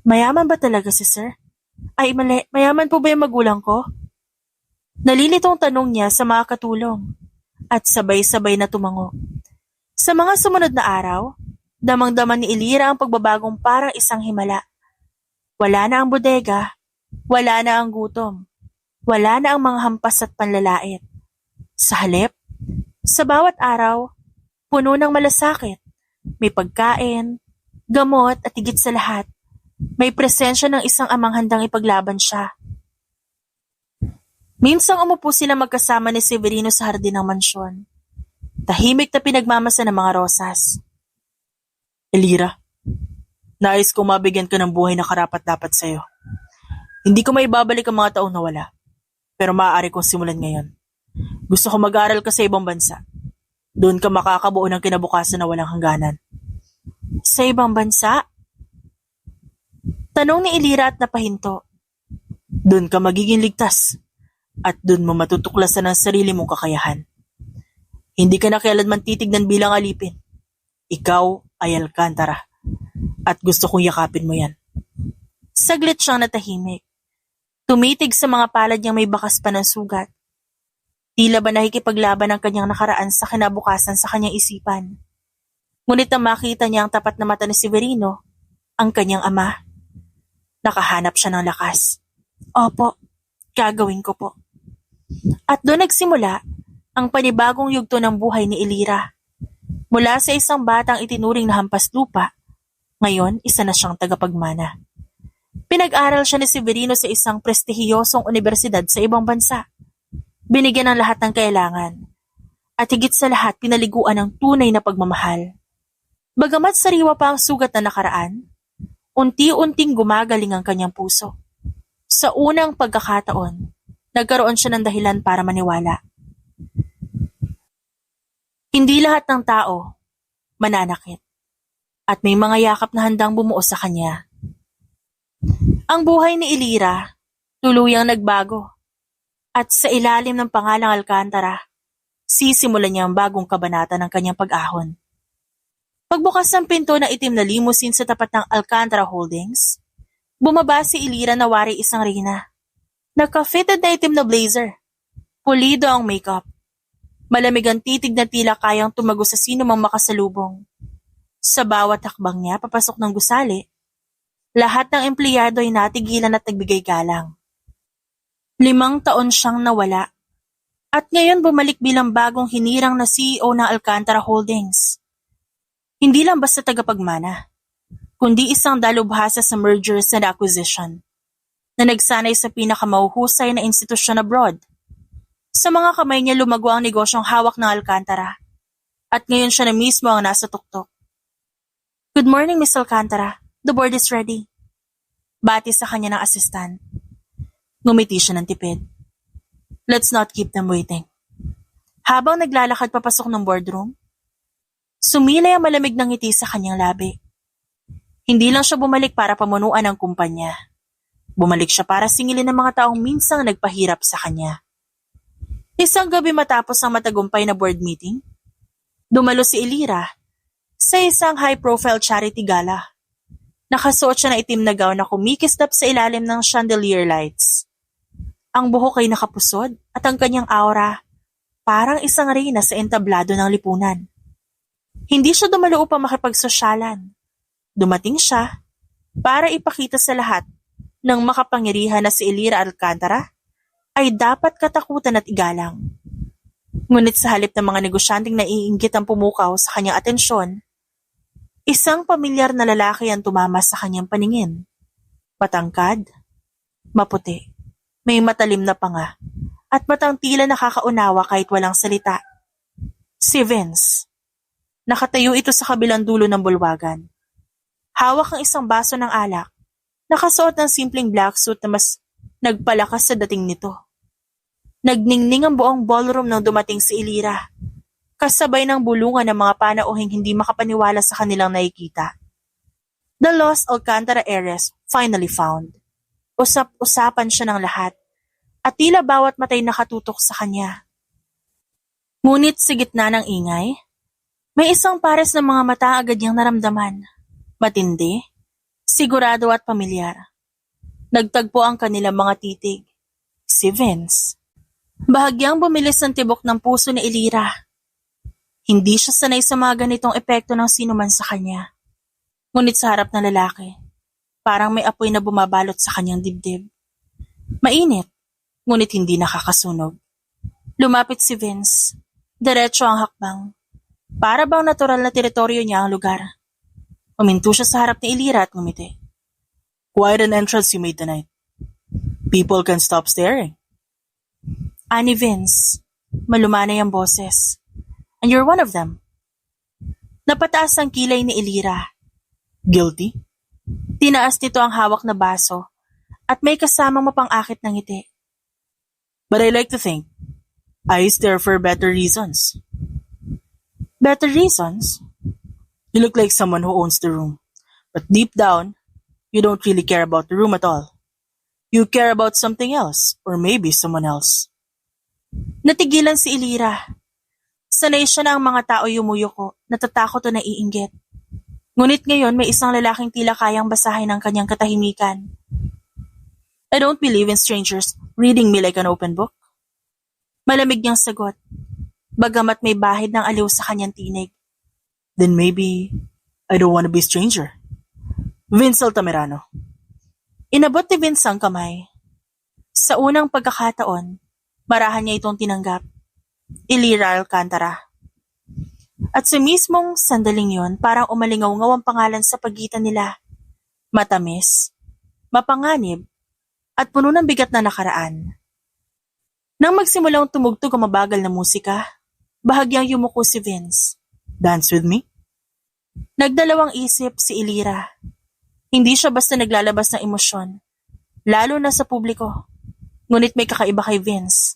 Mayaman ba talaga si sir? Ay, mali. Mayaman po ba yung magulang ko? Nalilitong tanong niya sa mga katulong at sabay-sabay na tumango. Sa mga sumunod na araw, damang-daman ni Elira ang pagbabagong parang isang himala. Wala na ang bodega, wala na ang gutom, wala na ang mga hampas at panlalait. Sa halip, sa bawat araw, puno ng malasakit, may pagkain, gamot at higit sa lahat, may presensya ng isang amang handang ipaglaban siya. Minsang umupo sila magkasama ni Severino sa hardin ng mansyon. Tahimik na pinagmamasa ng mga rosas. Elira, nais kong mabigyan ka ng buhay na karapat-dapat sa'yo. Hindi ko maibabalik ang mga taong nawala, pero maaari kong simulan ngayon. Gusto ko mag-aral ka sa ibang bansa. Doon ka makakabuo ng kinabukasan na walang hangganan. Sa ibang bansa? Tanong ni Elira at napahinto. Doon ka magiging ligtas. At doon mo matutuklasan ang sarili mong kakayahan. Hindi ka na kailanman titignan bilang alipin. Ikaw ay Alcantara. At gusto kong yakapin mo yan. Saglit siyang natahimik. Tumitig sa mga palad niyang may bakas pa ng sugat. Tila ba nakikipaglaban ang kanyang nakaraan sa kinabukasan sa kanyang isipan. Ngunit nang makita niya ang tapat na mata ni Severino, ang kanyang ama. Nakahanap siya ng lakas. Opo, gagawin ko po. At doon nagsimula ang panibagong yugto ng buhay ni Elira. Mula sa isang batang itinuring na hampas lupa, ngayon isa na siyang tagapagmana. Pinag-aral siya ni Severino sa isang prestihiyosong universidad sa ibang bansa. Binigyan ng lahat ng kailangan. At higit sa lahat pinaliguan ng tunay na pagmamahal. Bagamat sariwa pa ang sugat na nakaraan, unti-unting gumagaling ang kanyang puso. Sa unang pagkakataon, nagkaroon siya ng dahilan para maniwala. Hindi lahat ng tao mananakit at may mga yakap na handang bumuo sa kanya. Ang buhay ni Elira tuluyang nagbago at sa ilalim ng pangalang Alcantara, sisimulan niya ang bagong kabanata ng kanyang pag-ahon. Pagbukas ng pinto na itim na limousine sa tapat ng Alcantara Holdings, bumaba si Elira na wari isang reyna. Naka-fitted na itim na blazer. Pulido ang makeup. Malamig ang titig na tila kayang tumago sa sino mang makasalubong. Sa bawat hakbang niya papasok ng gusali, lahat ng empleyado ay natigilan at nagbigay galang. 5 taon siyang nawala at ngayon bumalik bilang bagong hinirang na CEO ng Alcantara Holdings. Hindi lang basta tagapagmana, kundi isang dalubhasa sa mergers and acquisition na nagsanay sa pinakamahuhusay na institusyon abroad. Sa mga kamay niya lumago ang negosyong hawak ng Alcantara at ngayon siya na mismo ang nasa tuktok. Good morning, Miss Alcantara. The board is ready. Bati sa kanya ng asistan. Ngumiti siya ng tipid. Let's not keep them waiting. Habang naglalakad papasok ng boardroom, sumilay ang malamig ng ngiti sa kanyang labi. Hindi lang siya bumalik para pamunuan ang kumpanya. Bumalik siya para singilin ng mga taong minsang nagpahirap sa kanya. Isang gabi matapos ang matagumpay na board meeting, dumalo si Elira sa isang high-profile charity gala. Nakasuot siya na itim na gown na kumikislap sa ilalim ng chandelier lights. Ang buhok ay nakapusod at ang kanyang aura parang isang reyna sa entablado ng lipunan. Hindi siya dumalo upang makipagsosyalan. Dumating siya para ipakita sa lahat ng makapangyarihan na si Elira Alcantara ay dapat katakutan at igalang. Ngunit sa halip ng mga negosyanteng naiinggit ang pumukaw sa kanyang atensyon, isang pamilyar na lalaki ang tumama sa kanyang paningin. Matangkad, maputi, may matalim na panga, at matang tila nakakaunawa kahit walang salita. Si Vince. Nakatayo ito sa kabilang dulo ng bulwagan. Hawak ang isang baso ng alak, nakasuot ng simpleng black suit na mas nagpalakas sa dating nito. Nagningning ang buong ballroom nang dumating si Elira, kasabay ng bulungan ng mga panauhing hindi makapaniwala sa kanilang nakikita. The lost Alcantara heiress finally found. Usap-usapan siya ng lahat, at tila bawat matay nakatutok sa kanya. Ngunit sa gitna ng ingay, may isang pares ng mga mata agad niyang naramdaman. Matindi, sigurado at pamilyar. Nagtagpo ang kanilang mga titig. Si Vince. Bahagyang bumilis ang tibok ng puso ni Elira. Hindi siya sanay sa mga ganitong epekto ng sinuman sa kanya. Ngunit sa harap ng lalaki, parang may apoy na bumabalot sa kanyang dibdib. Mainit, ngunit hindi nakakasunog. Lumapit si Vince. Diretso ang hakbang. Para bang natural na teritoryo niya ang lugar. Uminto siya sa harap ni Elira at ngumiti. Quite an entrance you made tonight. People can stop staring. Ani Vince, malumanay ang boses. And you're one of them. Napataas ang kilay ni Elira. Guilty? Tinaas nito ang hawak na baso at may kasamang mapang-akit ng ngiti. But I like to think, I stare for better reasons. Better reasons? You look like someone who owns the room. But deep down, you don't really care about the room at all. You care about something else, or maybe someone else. Natigilan si Elira. Sanay siya na ang mga tao yumuyuko, natatakot o naiinggit. Ngunit ngayon may isang lalaking tila kayang basahin ang kanyang katahimikan. I don't believe in strangers reading me like an open book. Malamig niyang sagot, bagamat may bahid ng aliw sa kanyang tinig. Then maybe I don't want to be a stranger. Vince Altamirano. Inabot ni Vince ang kamay. Sa unang pagkakataon, marahan niya itong tinanggap. Elira Alcantara. At sa mismong sandaling yon, parang umalingaw-ngaw ang pangalan sa pagitan nila. Matamis, mapanganib, at puno ng bigat na nakaraan. Nang magsimulang tumugtog ang mabagal na musika, bahagyang yumuko si Vince. Dance with me? Nagdalawang isip si Elira. Hindi siya basta naglalabas ng emosyon, lalo na sa publiko. Ngunit may kakaiba kay Vince.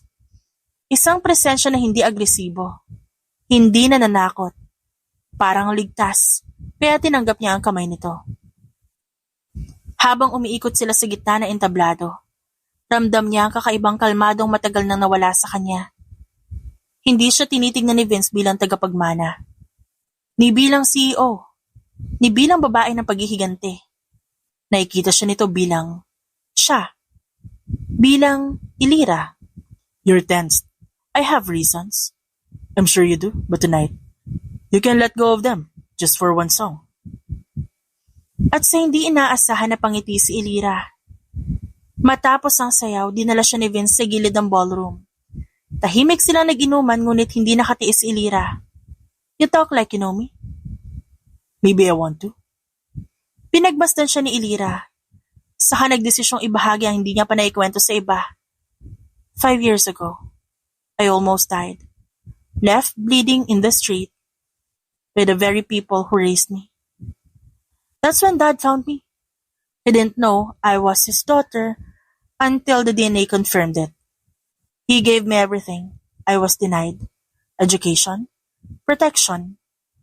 Isang presensya na hindi agresibo, hindi nananakot, parang ligtas, kaya tinanggap niya ang kamay nito. Habang umiikot sila sa gitna ng entablado, ramdam niya ang kakaibang kalmadong matagal nang nawala sa kanya. Hindi siya tinitingnan ni Vince bilang tagapagmana, ni bilang CEO, ni bilang babae ng paghihigante. Nakikita siya nito bilang siya, bilang Elira. You're tensed. I have reasons. I'm sure you do, but tonight, you can let go of them just for one song. At sa hindi inaasahan na pangiti si Elira. Matapos ang sayaw, dinala siya ni Vince sa gilid ng ballroom. Tahimik silang nag-inuman ngunit hindi nakatiis si Elira. You talk like you know me. Maybe I want to. Pinagmasdan siya ni Elira. Saka nagdesisyong ibahagi ang hindi niya pa naikwento sa iba. 5 years ago, I almost died. Left bleeding in the street by the very people who raised me. That's when Dad found me. He didn't know I was his daughter until the DNA confirmed it. He gave me everything I was denied. Education, protection,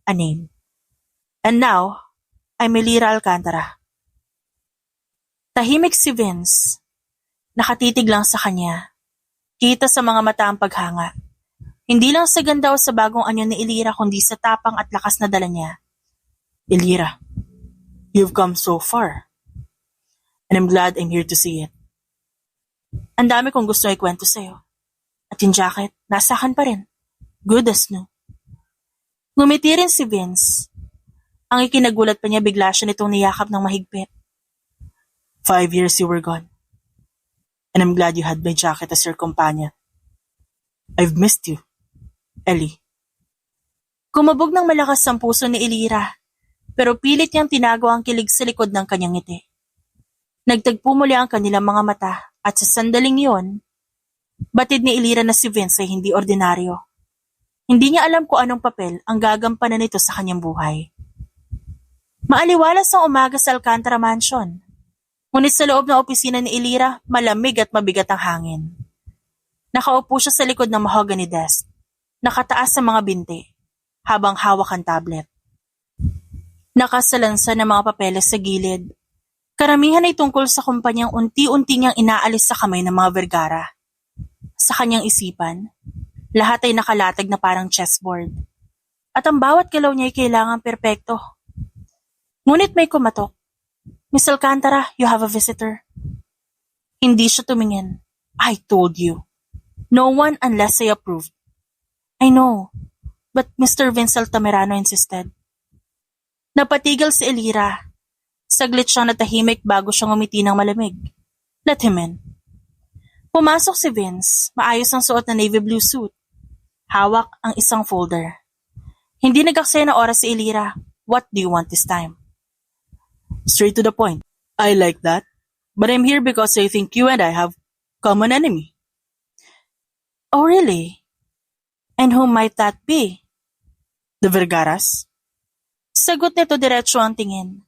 a name. And now, I'm Elira Alcantara. Tahimik si Vince. Nakatitig lang sa kanya. Kita sa mga mata ang paghanga. Hindi lang sa ganda o sa bagong anyo ni Elira kundi sa tapang at lakas na dala niya. Elira, you've come so far. And I'm glad I'm here to see it. Ang dami kong gusto ikwento sa'yo. At yung jacket, nasa akin pa rin. Good as new. Ngumiti rin si Vince. Ang ikinagulat pa niya bigla siya nitong niyakap ng mahigpit. 5 years you were gone. And I'm glad you had my jacket as your companion. I've missed you, Ellie. Kumabog ng malakas ang puso ni Elira, pero pilit niyang tinago ang kilig sa likod ng kanyang ngiti. Nagtagpo muli ang kanilang mga mata at sa sandaling iyon, batid ni Elira na si Vince ay hindi ordinaryo. Hindi niya alam kung anong papel ang gagampanan nito sa kanyang buhay. Maaliwalas ang umaga sa Alcantara Mansion. Ngunit sa loob ng opisina ni Elira, malamig at mabigat ang hangin. Nakaupo siya sa likod ng mahogany desk, nakataas sa mga binti, habang hawak ang tablet. Nakasalansan ng mga papeles sa gilid. Karamihan ay tungkol sa kumpanyang unti-unti niyang inaalis sa kamay ng mga Vergara. Sa kanyang isipan, lahat ay nakalatag na parang chessboard. At ang bawat galaw niya ay kailangang perpekto. Ngunit may kumatok. Miss Alcantara, you have a visitor. Hindi siya tumingin. I told you. No one unless I approved. I know, but Mr. Vince Altamirano insisted. Napatigil si Elira. Saglit siyang natahimik bago siyang umiti ng malamig. Let him in. Pumasok si Vince, maayos ang suot na navy blue suit. Hawak ang isang folder. Hindi nag-aksaya na oras si Elira. What do you want this time? Straight to the point. I like that. But I'm here because I think you and I have common enemy. Oh, really? And who might that be? The Vergaras? Sagot nito diretso ang tingin.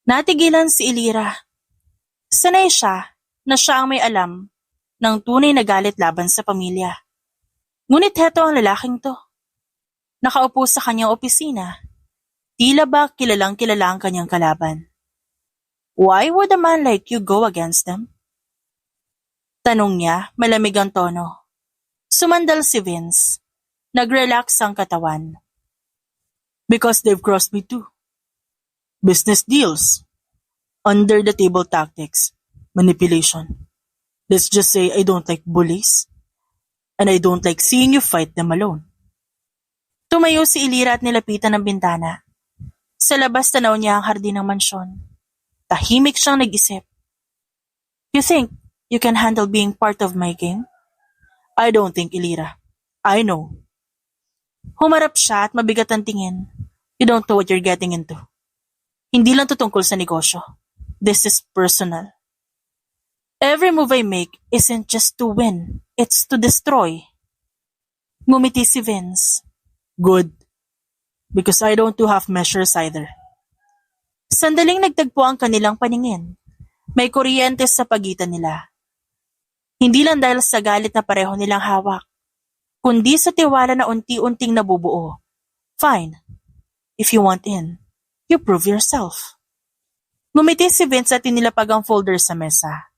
Natigilan si Elira. Sanay siya na siya ang may alam ng tunay na galit laban sa pamilya. Ngunit heto ang lalaking to. Nakaupo sa kanyang opisina. Tila ba kilalang-kilala ang kanyang kalaban. Why would a man like you go against them? Tanong niya, malamig ang tono. Sumandal si Vince. Nag-relax ang katawan. Because they've crossed me too. Business deals. Under-the-table tactics. Manipulation. Let's just say I don't like bullies. And I don't like seeing you fight them alone. Tumayo si Elira at nilapitan ng bintana. Sa labas tanaw niya ang hardin ng mansyon. Tahimik siyang nag-isip. You think you can handle being part of my game? I don't think, Elira. I know. Humarap siya at mabigat ang tingin. You don't know what you're getting into. Hindi lang to tungkol sa negosyo. This is personal. Every move I make isn't just to win. It's to destroy. Ngumiti si Vince. Good. Because I don't do half measures either. Sandaling nagtagpo ang kanilang paningin. May kuryente sa pagitan nila. Hindi lang dahil sa galit na pareho nilang hawak, kundi sa tiwala na unti-unting nabubuo. Fine. If you want in, you prove yourself. Ngumiti si Vince at inilapag ang folder sa mesa.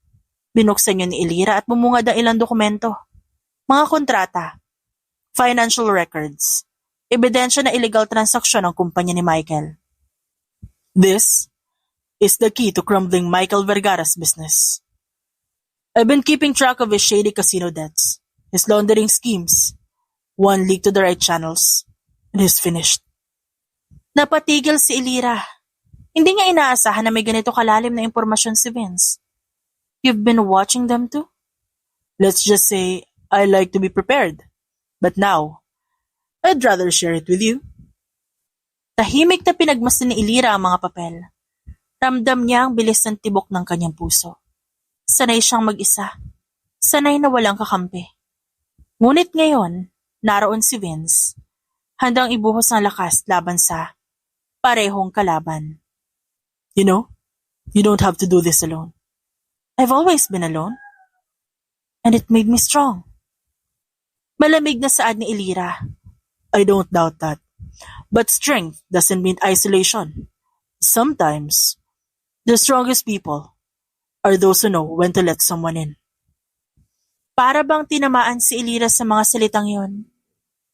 Binuksan yun ni Elira at bumungad ang ilang dokumento. Mga kontrata, financial records, ebidensya na illegal transaksyon ng kumpanya ni Michael. This is the key to crumbling Michael Vergara's business. I've been keeping track of his shady casino debts, his laundering schemes, one leak to the right channels, and he's finished. Napatigil si Elira. Hindi niya inaasahan na may ganito kalalim na impormasyon si Vince. You've been watching them too? Let's just say I like to be prepared. But now, I'd rather share it with you. Tahimik na pinagmasdan ni Elira ang mga papel. Ramdam niya ang bilis ng tibok ng kanyang puso. Sanay siyang mag-isa. Sanay na walang kakampi. Ngunit ngayon, naroon si Vince. Handang ibuhos ang lakas laban sa parehong kalaban. You know, you don't have to do this alone. I've always been alone. And it made me strong. Malamig na saad ni Elira. I don't doubt that. But strength doesn't mean isolation. Sometimes, the strongest people are those who know when to let someone in. Para bang tinamaan si Elira sa mga salitang yon.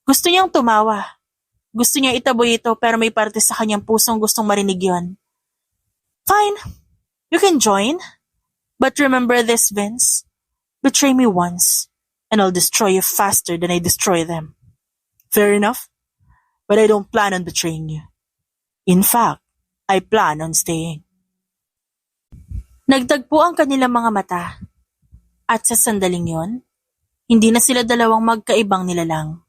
Gusto niyang tumawa. Gusto niya itaboy ito pero may parte sa kanyang pusong gustong marinig yon. Fine, you can join. But remember this, Vince. Betray me once, and I'll destroy you faster than I destroy them. Fair enough, but I don't plan on betraying you. In fact, I plan on staying. Nagtagpo ang kanilang mga mata. At sa sandaling yon, hindi na sila dalawang magkaibang nilalang.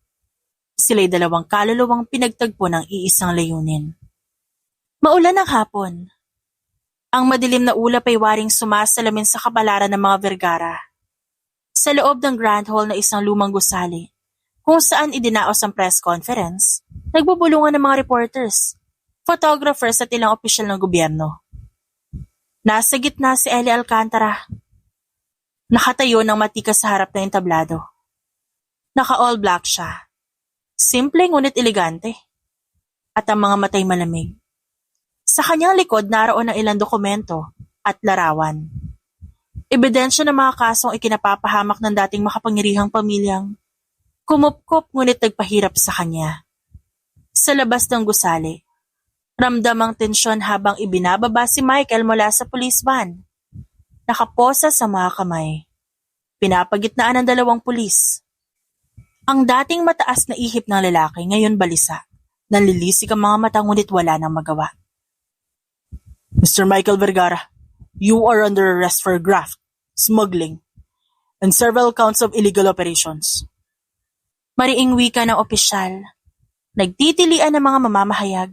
Sila'y dalawang kaluluwang pinagtagpo ng iisang layunin. Maulan ang hapon. Ang madilim na ulap ay waring sumasalamin sa kapalaran ng mga Vergara. Sa loob ng Grand Hall na isang lumang gusali, kung saan idinaos ang press conference, nagbubulungan ng mga reporters, photographers at ilang opisyal ng gobyerno. Nasa gitna si Eli Alcantara. Nakatayo ng matikas sa harap ng entablado. Naka-all black siya. Simple ngunit elegante. At ang mga matay malamig. Sa kanyang likod naroon ang ilang dokumento at larawan. Ebidensya ng mga kasong ikinapapahamak ng dating makapangyarihang pamilyang kumupkop ngunit nagpahirap sa kanya. Sa labas ng gusali, ramdam ang tensyon habang ibinababa si Michael mula sa police van. Nakaposa sa mga kamay. Pinapagitnaan ng dalawang pulis. Ang dating mataas na ihip ng lalaki ngayon balisa. Nanlilisik ang mga mata ngunit wala nang magawa. Mr. Michael Vergara, you are under arrest for graft, smuggling, and several counts of illegal operations. Mariing wika ng opisyal. Nagtitilian ng mga mamamahayag.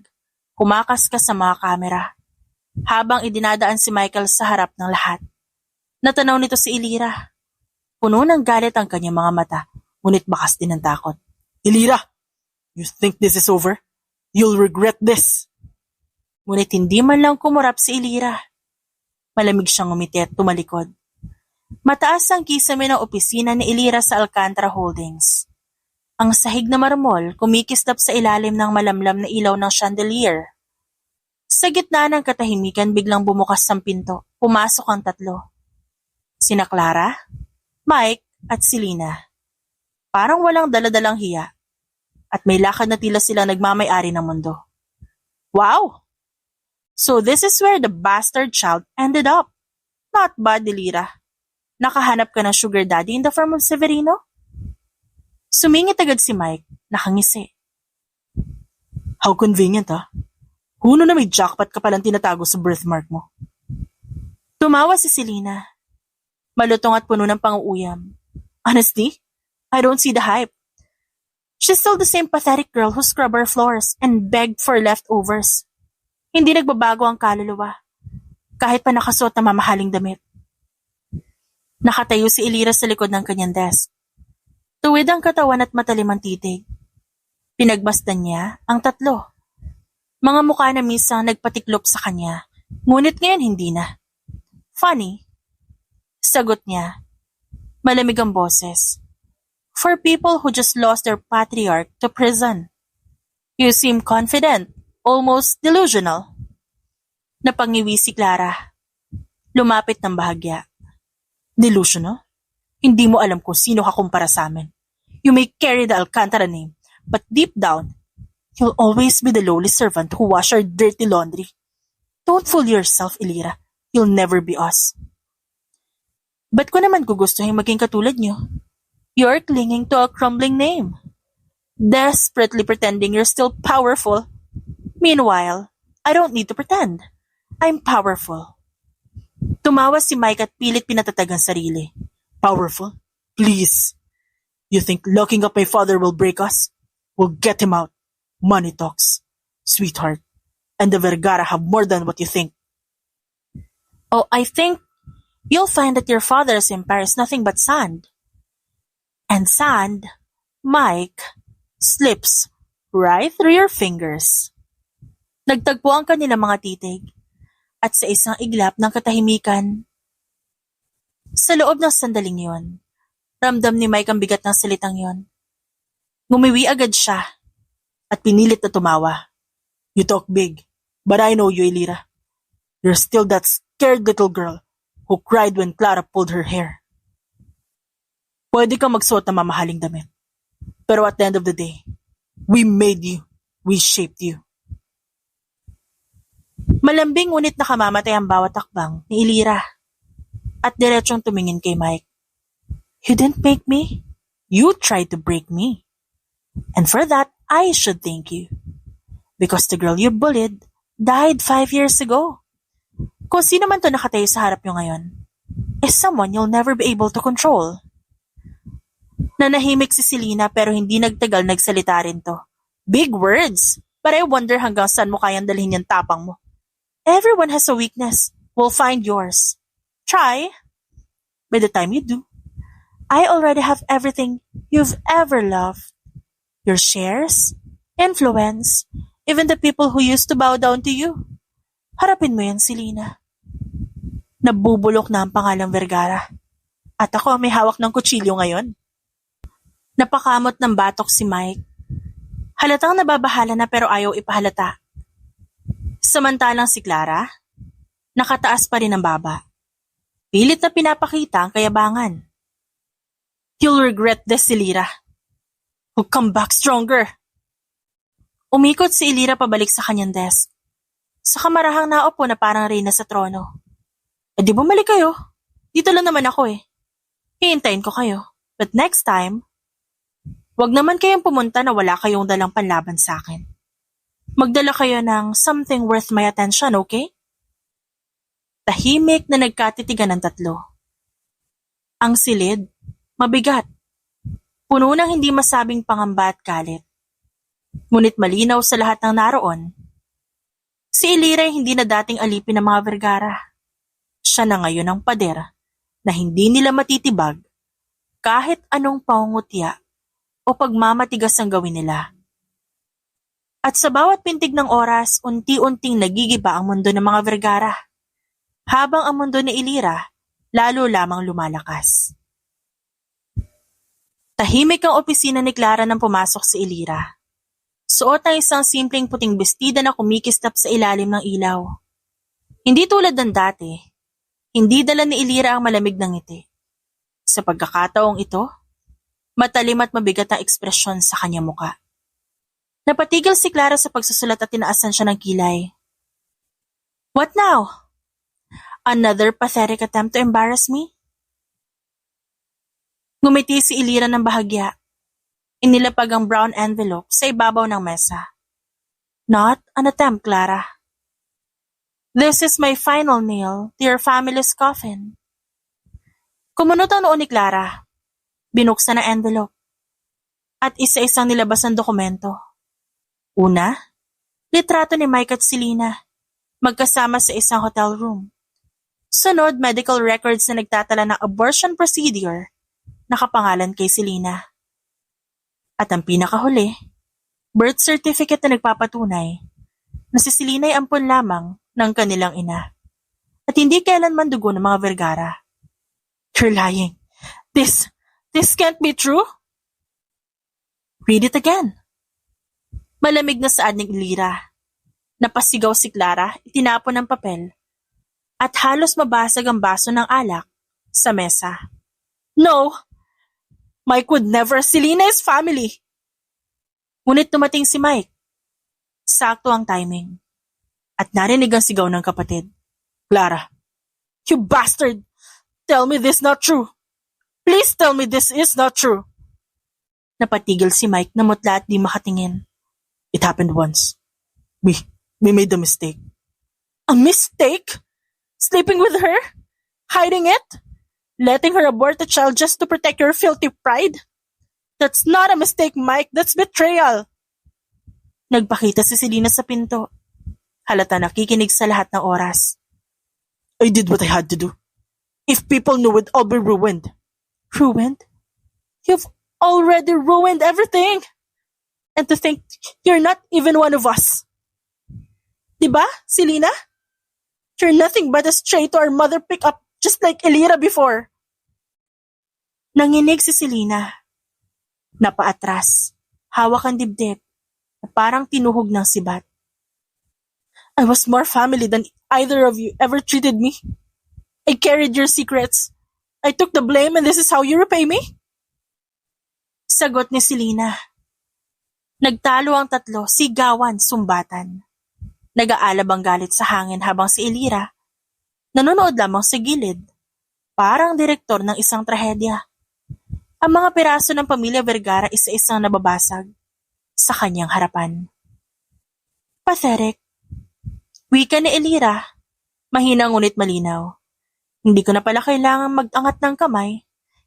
Kumakaskas sa mga kamera. Habang idinadaan si Michael sa harap ng lahat. Natanaw nito si Elira. Puno ng galit ang kanyang mga mata, ngunit bakas din ng takot. Elira, you think this is over? You'll regret this. Ngunit hindi man lang kumurap si Elira. Malamig siyang ngumiti at tumalikod. Mataas ang kisame ng opisina ni Elira sa Alcantara Holdings. Ang sahig na marmol kumikislap sa ilalim ng malamlam na ilaw ng chandelier. Sa gitna ng katahimikan biglang bumukas ang pinto. Pumasok ang tatlo. Sina Clara, Mike at Selena. Parang walang daladalang hiya. At may lakad na tila sila nagmamay-ari ng mundo. Wow! So this is where the bastard child ended up. Not bad, Elira. Nakahanap ka ng sugar daddy in the form of Severino? Sumingit agad si Mike, nakangisi. How convenient, ha? Kuno na may jackpot ka palang tinatago sa birthmark mo. Tumawa si Selena. Malutong at puno ng pang-uuyam. Honestly, I don't see the hype. She's still the same pathetic girl who scrubbed our floors and begged for leftovers. Hindi nagbabago ang kaluluwa, kahit pa nakasuot na mamahaling damit. Nakatayo si Elira sa likod ng kanyang desk. Tuwid ang katawan at matalim ang titig. Pinagmasdan niya ang tatlo. Mga mukha na minsan nagpatiklop sa kanya, ngunit ngayon hindi na. Funny. Sagot niya. Malamig ang boses. For people who just lost their patriarch to prison. You seem confident, almost delusional. Napangiwi si Clara. Lumapit ng bahagya. Delusional? Hindi mo alam kung sino ka kumpara sa amin. You may carry the Alcantara name, but deep down, you'll always be the lowly servant who wash our dirty laundry. Don't fool yourself, Elira. You'll never be us. Ba't ko naman gugustuhin maging katulad niyo? You're clinging to a crumbling name. Desperately pretending you're still powerful. Meanwhile, I don't need to pretend. I'm powerful. Tumawa si Mike at pilit pinatatag ang sarili. Powerful? Please. You think locking up my father will break us? We'll get him out. Money talks. Sweetheart. And the Vergara have more than what you think. Oh, I think you'll find that your father's empire is nothing but sand. And sand, Mike, slips right through your fingers. Nagtagpo ang kanilang mga titig at sa isang iglap ng katahimikan. Sa loob ng sandaling yon, ramdam ni Mike ang bigat ng salitang yon. Ngumiwi agad siya at pinilit na tumawa. You talk big, but I know you, Elira. You're still that scared little girl who cried when Clara pulled her hair. Pwede kang magsuot ng mamahaling damit. Pero at the end of the day, we made you. We shaped you. Malambing ngunit nakamamatay ang bawat takbang ni Elira at diretsong tumingin kay Mike. You didn't make me. You tried to break me. And for that, I should thank you. Because the girl you bullied died 5 years ago. Kung sino man to nakatayo sa harap nyo ngayon, is someone you'll never be able to control. Nanahimik si Selena pero hindi nagtagal nagsalita rin to. Big words, but I wonder hanggang saan mo kayang dalhin yung tapang mo. Everyone has a weakness. We'll find yours. Try. By the time you do, I already have everything you've ever loved. Your shares, influence, even the people who used to bow down to you. Harapin mo yan, Selena. Nabubulok na ang pangalang Vergara. At ako may hawak ng kutsilyo ngayon. Napakamot ng batok si Mike. Halatang nababahala na pero ayaw ipahalata. Samantalang si Clara, nakataas pa rin ang baba. Pilit na pinapakita ang kayabangan. You'll regret this, Elira. We'll come back stronger. Umikot si Elira pabalik sa kanyang desk. Sa kamarahang naupo na parang reyna sa trono. Di bumalik kayo. Dito lang naman ako eh. Hihintayin ko kayo. But next time, wag naman kayong pumunta na wala kayong dalang panlaban sa akin. Magdala kayo ng something worth my attention, okay? Tahimik na nagkatitigan ng tatlo. Ang silid, mabigat. Puno ng hindi masabing pangamba at galit. Ngunit malinaw sa lahat ng naroon. Si Elira ay hindi na dating alipin ng mga Vergara. Siya na ngayon ang pader na hindi nila matitibag kahit anong pangungutya o pagmamatigas ang gawin nila. At sa bawat pintig ng oras, unti-unting nagigiba ang mundo ng mga Vergara, habang ang mundo ni Elira lalo lamang lumalakas. Tahimik ang opisina ni Clara nang pumasok si Elira. Suot ang isang simpleng puting bestida na kumikistap sa ilalim ng ilaw. Hindi tulad ng dati, hindi dala ni Elira ang malamig ng ngiti. Sa pagkakataong ito, matalim at mabigat ang ekspresyon sa kanyang muka. Napatigil si Clara sa pagsusulat at tinaasan siya ng kilay. What now? Another pathetic attempt to embarrass me? Ngumiti si Elira ng bahagya. Inilapag ang brown envelope sa ibabaw ng mesa. Not an attempt, Clara. This is my final nail to your family's coffin. Kumunot ang noo ni Clara. Binuksan ang envelope. at isa-isang nilabas ng dokumento. Una, litrato ni Mike at Selena, magkasama sa isang hotel room. Sunod, medical records na nagtatala ng abortion procedure, nakapangalan kay Selena. At ang pinakahuli, birth certificate na nagpapatunay na si Selena ay ampon lamang ng kanilang ina at hindi kailanman dugo ng mga Vergara. You're lying. This can't be true? Read it again. Malamig na saad ng Elira. Napasigaw si Clara, itinapon ng papel at halos mabasag ang baso ng alak sa mesa. No! Mike would never. Selena is family. Ngunit tumating si Mike. Sakto ang timing. At narinig ang sigaw ng kapatid. Clara, you bastard! Tell me this not true. Please tell me this is not true. Napatigil si Mike na mutla at di makatingin. It happened once. We made a mistake. A mistake? Sleeping with her? Hiding it? Letting her abort a child just to protect your filthy pride? That's not a mistake, Mike. That's betrayal. Nagpakita si Selena sa pinto. Halata nakikinig sa lahat ng oras. I did what I had to do. If people knew it, I'll be ruined. Ruined? You've already ruined everything. And to think you're not even one of us. Diba, Selena? You're nothing but a stray to our mother pick-up just like Elira before. Nanginig si Selena. Napaatras. Hawak ang dibdib. Na parang tinuhog ng sibat. I was more family than either of you ever treated me. I carried your secrets. I took the blame and this is how you repay me? Sagot ni Selena. Nagtalo ang tatlo, sigawan, sumbatan. Nag-aalab ang galit sa hangin habang si Elira nanonood lamang sa gilid, parang direktor ng isang trahedya. Ang mga piraso ng pamilya Vergara isa-isang nababasag sa kanyang harapan. Pathetic. Wika ni Elira, mahina ngunit malinaw. Hindi ko na pala kailangang mag-angat ng kamay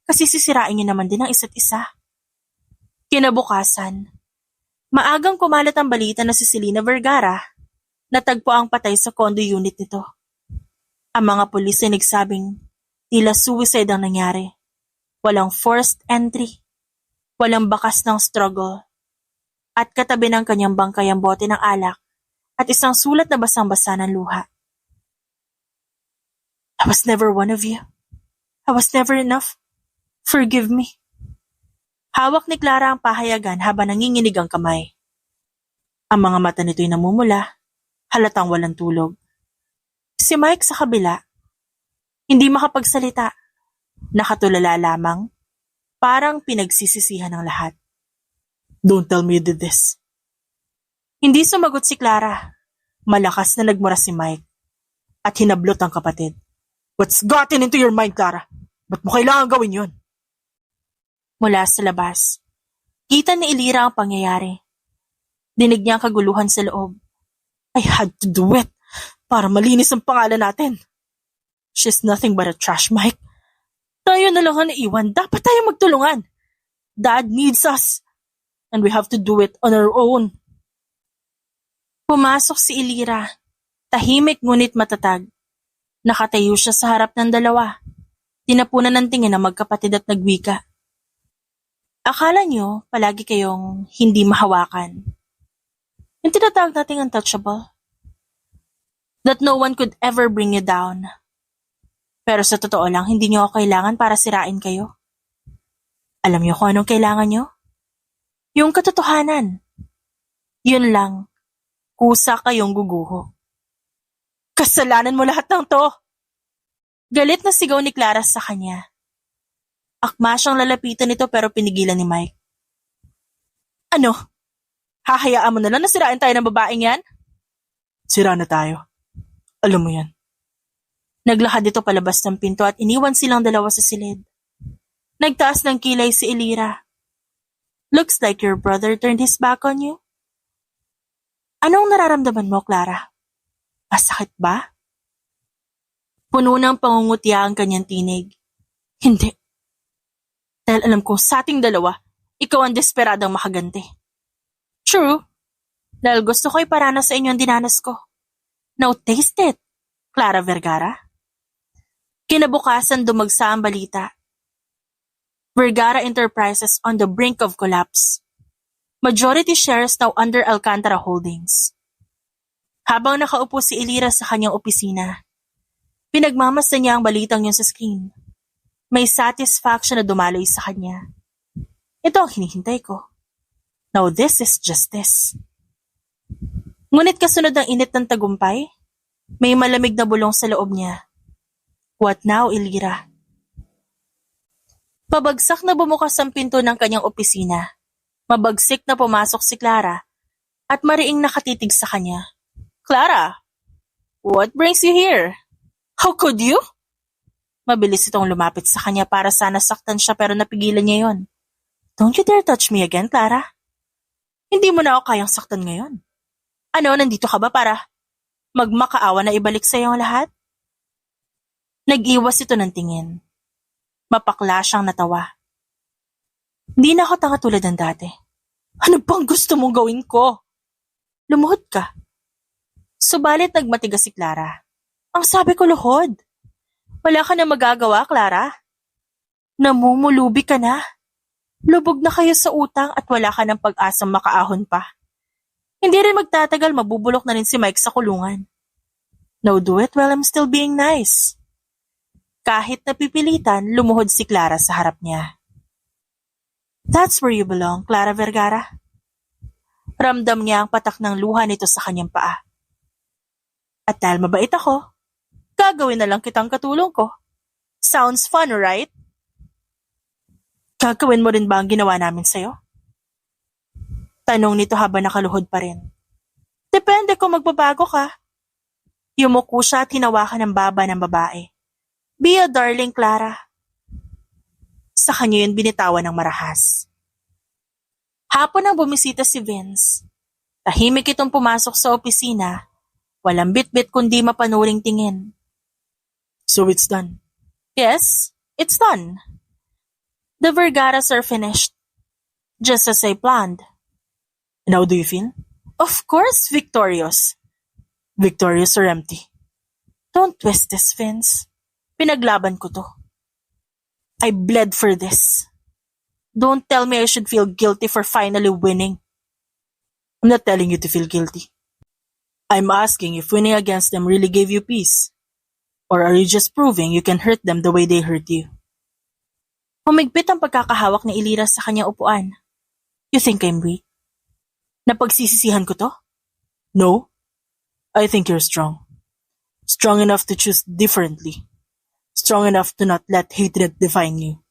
kasi sisirain niyo naman din ang isa't isa. Kinabukasan, maagang kumalat ang balita na si Selena Vergara natagpo ang patay sa condo unit nito. Ang mga pulis ay nagsabing tila suicide ang nangyari. Walang forced entry, walang bakas ng struggle, at katabi ng kanyang bangkay ang bote ng alak at isang sulat na basang-basa ng luha. I was never one of you. I was never enough. Forgive me. Hawak ni Clara ang pahayagan habang nanginginig ang kamay. Ang mga mata nito'y namumula, halatang walang tulog. Si Mike sa kabila, hindi makapagsalita, nakatulala lamang, parang pinagsisisihan ng lahat. Don't tell me you did this. Hindi sumagot si Clara. Malakas na nagmura si Mike at hinablot ang kapatid. What's gotten into your mind, Clara? Ba't mo kailangan gawin yun? Mula sa labas, kita ni Elira ang pangyayari. Dinig niya ang kaguluhan sa loob. I had to do it para malinis ang pangalan natin. She's nothing but a trash, Mike. Tayo na lang ang naiwan. Dapat tayo magtulungan. Dad needs us. And we have to do it on our own. Pumasok si Elira. Tahimik ngunit matatag. Nakatayo siya sa harap ng dalawa. Tinapunan ng tingin ng magkapatid at nagwika. Akala niyo palagi kayong hindi mahawakan. Yung tinatawag nating untouchable. That no one could ever bring you down. Pero sa totoo lang, hindi niyo ako kailangan para sirain kayo. Alam niyo kung anong kailangan niyo? Yung katotohanan. Yun lang. Kusa kayong guguho. Kasalanan mo lahat ng to! Galit na sigaw ni Clara sa kanya. Akma siyang lalapitan nito pero pinigilan ni Mike. Ano? Hahayaan mo na lang na sirain tayo ng babaeng yan? Sira na tayo. Alam mo yan. Naglakad ito palabas ng pinto at iniwan silang dalawa sa silid. Nagtaas ng kilay si Elira. Looks like your brother turned his back on you. Anong nararamdaman mo, Clara? Masakit ba? Puno ng pangungutya ang kanyang tinig. Hindi. Dahil alam ko sa ating dalawa, Ikaw ang desperadang makaganti. True, dahil gusto ko iparana sa inyo ang dinanas ko. Now taste it, Clara Vergara. Kinabukasan dumagsa ang balita. Vergara Enterprises on the brink of collapse. Majority shares now under Alcantara Holdings. Habang nakaupo si Elira sa kanyang opisina, pinagmamasdan niya ang balitang yun sa screen. May satisfaction na dumaloy sa kanya. Ito ang hinihintay ko. Now this is justice. Ngunit kasunod ng init ng tagumpay, may malamig na bulong sa loob niya. What now, Elira? Pabagsak na bumukas ang pinto ng kanyang opisina. Mabagsik na pumasok si Clara at mariing nakatitig sa kanya. Clara, what brings you here? How could you? Mabilis itong lumapit sa kanya para sana saktan siya pero napigilan niya yon. Don't you dare touch me again, Clara. Hindi mo na ako kayang saktan ngayon. Ano, nandito ka ba para magmakaawa na ibalik sa iyo ang lahat? Nag-iwas ito ng tingin. Mapakla siyang natawa. Hindi na ako tanga tulad ng dati. Ano bang gusto mong gawin ko? Lumuhod ka. Subalit nagmatigas si Clara. Ang sabi ko luhod. Wala ka na magagawa, Clara. Namumulubi ka na. Lubog na kayo sa utang at wala ka ng pag-asang makaahon pa. Hindi rin magtatagal mabubulok na rin si Mike sa kulungan. Now do it while I'm still being nice. Kahit napipilitan, lumuhod si Clara sa harap niya. That's where you belong, Clara Vergara. Ramdam niya ang patak ng luha nito sa kanyang paa. At dahil mabait ako, gagawin na lang kitang katulong ko. Sounds fun, right? Gagawin mo rin ba ang ginawa namin sa'yo? Tanong nito habang nakaluhod pa rin. Depende kung magbabago ka. Yumuko siya at hinawakan ng baba ng babae. Be a darling, Clara. Sa kanya yun binitawan ng marahas. Hapon nang bumisita si Vince. Tahimik itong pumasok sa opisina. Walang bit-bit kundi mapanuring tingin. So it's done. Yes, it's done. The Vergaras are finished. Just as I planned. And how do you feel? Of course, victorious. Victorious or empty? Don't twist this, Vince. Pinaglaban ko to. I bled for this. Don't tell me I should feel guilty for finally winning. I'm not telling you to feel guilty. I'm asking if winning against them really gave you peace. Or are you just proving you can hurt them the way they hurt you? Humigpit ang pagkakahawak ni Elira sa kanyang upuan. You think I'm weak? Napagsisisihan ko to? No. I think you're strong. Strong enough to choose differently. Strong enough to not let hatred define you.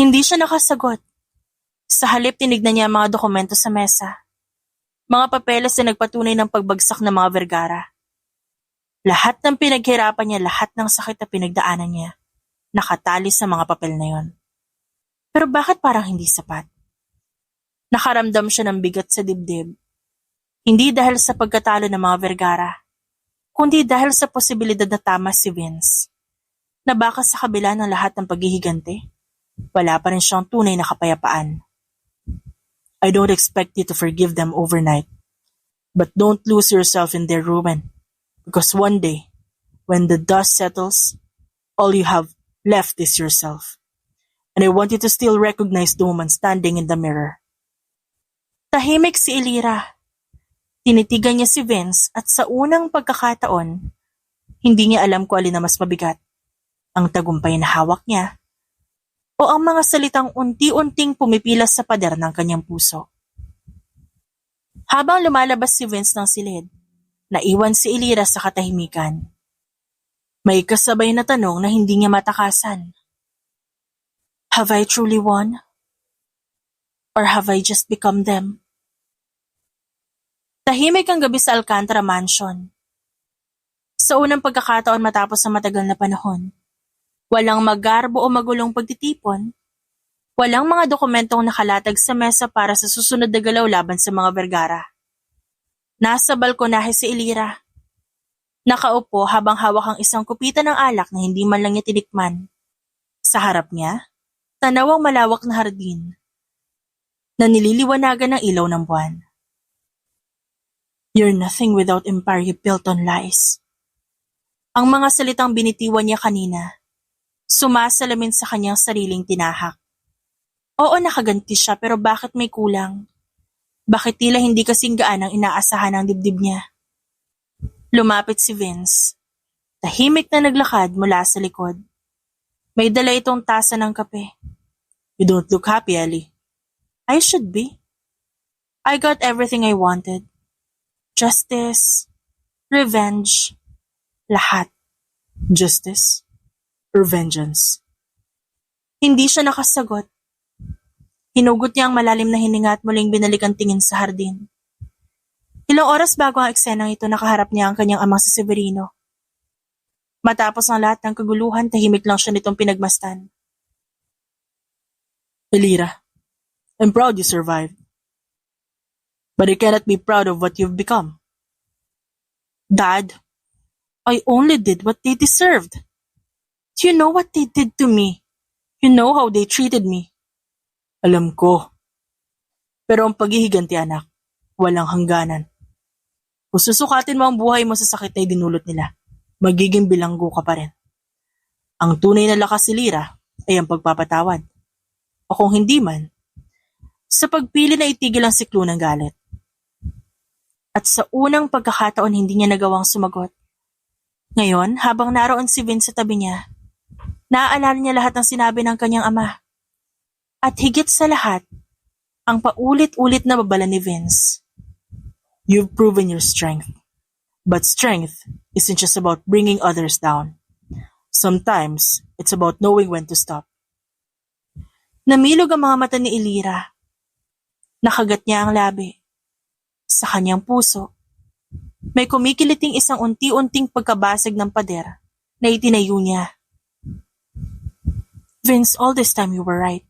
Hindi siya nakasagot. Sa halip tinignan niya ang mga dokumento sa mesa. Mga papeles na nagpatunay ng pagbagsak ng mga Vergara. Lahat ng pinaghirapan niya, lahat ng sakit na pinagdaanan niya, nakatali sa mga papel na yon. Pero bakit parang hindi sapat? Nakaramdam siya ng bigat sa dibdib. Hindi dahil sa pagkatalo ng mga Vergara, kundi dahil sa posibilidad na tama si Vince. Na baka sa kabila ng lahat ng paghihigante, wala pa rin siyang tunay na kapayapaan. I don't expect you to forgive them overnight. But don't lose yourself in their ruin. Because one day, when the dust settles, all you have left is yourself. And I want you to still recognize the woman standing in the mirror. Tahimik si Elira. Tinitigan niya si Vince at sa unang pagkakataon, hindi niya alam kung alin na mas mabigat. Ang tagumpay na hawak niya o ang mga salitang unti-unting pumipilas sa pader ng kanyang puso. Habang lumalabas si Vince ng silid, naiwan si Elira sa katahimikan. May kasabay na tanong na hindi niya matakasan. Have I truly won? Or have I just become them? Tahimik ang gabi sa Alcantara Mansion. Sa unang pagkakataon matapos ang matagal na panahon, walang magarbo o magulong pagtitipon, walang mga dokumentong nakalatag sa mesa para sa susunod na galaw laban sa mga Vergara. Nasa balkonahe si Elira. Nakaupo habang hawak ang isang kupita ng alak na hindi man lang niya tinikman. Sa harap niya, tanaw ang malawak na hardin. na nililiwanagan ng ilaw ng buwan. You're nothing without empire you built on lies. Ang mga salitang binitiwan niya kanina, sumasalamin sa kanyang sariling tinahak. Oo, nakaganti siya pero bakit may kulang? Bakit tila hindi kasing gaan ang inaasahan ng dibdib niya? Lumapit si Vince. Tahimik na naglakad mula sa likod. May dala itong tasa ng kape. You don't look happy, Ellie. I should be. I got everything I wanted. Justice, revenge, lahat. Justice or vengeance? Hindi siya nakasagot. Hinugot niya ang malalim na hininga at muling binalik ang tingin sa hardin. Ilang oras bago ang eksenang ito, nakaharap niya ang kanyang amang si Severino. Matapos ang lahat ng kaguluhan, tahimik lang siya nitong pinagmastan. Elira, I'm proud you survived. But I cannot be proud of what you've become. Dad, I only did what they deserved. Do you know what they did to me? You know how they treated me. Alam ko. Pero ang paghihiganti, anak, walang hangganan. Kung susukatin mo ang buhay mo sa sakit na dinulot nila, magiging bilanggo ka pa rin. Ang tunay na lakas si Lira ay ang pagpapatawad. O kung hindi man, sa pagpili na itigil ang siklo ng galit. At sa unang pagkakataon hindi niya nagawang sumagot. Ngayon, habang naroon si Vince sa tabi niya, naaalala niya lahat ng sinabi ng kanyang ama. At higit sa lahat, ang paulit-ulit na babala ni Vince. You've proven your strength. But strength isn't just about bringing others down. Sometimes, it's about knowing when to stop. Namilog ang mga mata ni Elira. Nakagat niya ang labi. Sa kanyang puso, may kumikiliting isang unti-unting pagkabasag ng pader na itinayo niya. Vince, all this time you were right.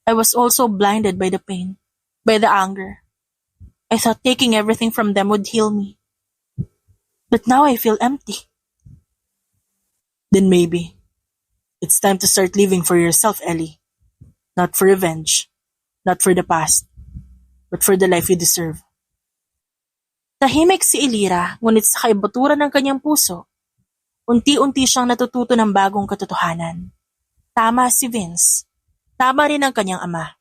I was also blinded by the pain, by the anger. I thought taking everything from them would heal me. But now I feel empty. Then maybe, it's time to start living for yourself, Ellie. Not for revenge, not for the past, but for the life you deserve. Tahimik si Elira, ngunit sa kaibaturan ng kanyang puso, unti-unti siyang natututo ng bagong katotohanan. Tama si Vince. Tama rin ang kanyang ama.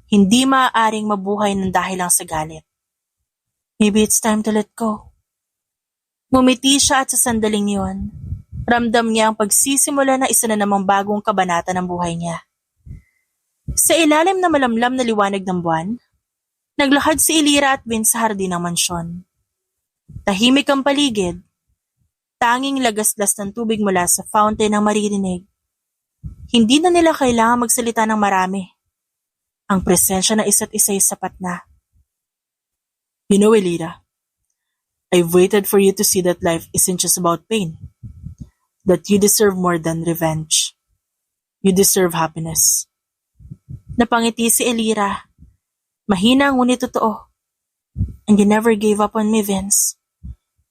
Hindi maaaring mabuhay ng dahil lang sa galit. Maybe it's time to let go. Ngumiti siya at sa sandaling iyon, ramdam niya ang pagsisimula na isa na namang bagong kabanata ng buhay niya. Sa ilalim na malamlam na liwanag ng buwan, naglakad si Elira at Vince sa hardin ng mansyon. Tahimik ang paligid. Tanging lagaslas ng tubig mula sa fountain ang maririnig. Hindi na nila kailangan magsalita ng marami. Ang presensya ng isa't isa'y sapat na. You know, Elira, I've waited for you to see that life isn't just about pain. That you deserve more than revenge. You deserve happiness. Napangiti si Elira. Mahina ngunit totoo. And you never gave up on me, Vince.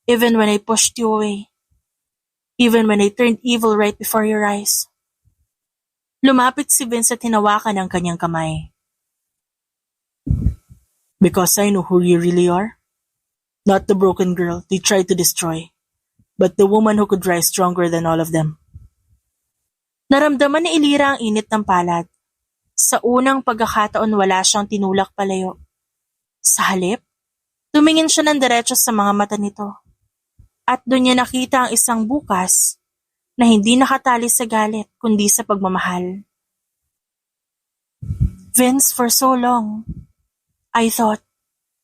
Even when I pushed you away. Even when I turned evil right before your eyes. Lumapit si Vince at hinawakan ang kanyang kamay. Because I know who you really are. Not the broken girl they tried to destroy, but the woman who could rise stronger than all of them. Naramdaman ni Elira ang init ng palad. Sa unang pagkakataon wala siyang tinulak palayo. Sa halip, tumingin siya ng diretso sa mga mata nito. At doon niya nakita ang isang bukas na hindi nakatali sa galit kundi sa pagmamahal. Vince, for so long, I thought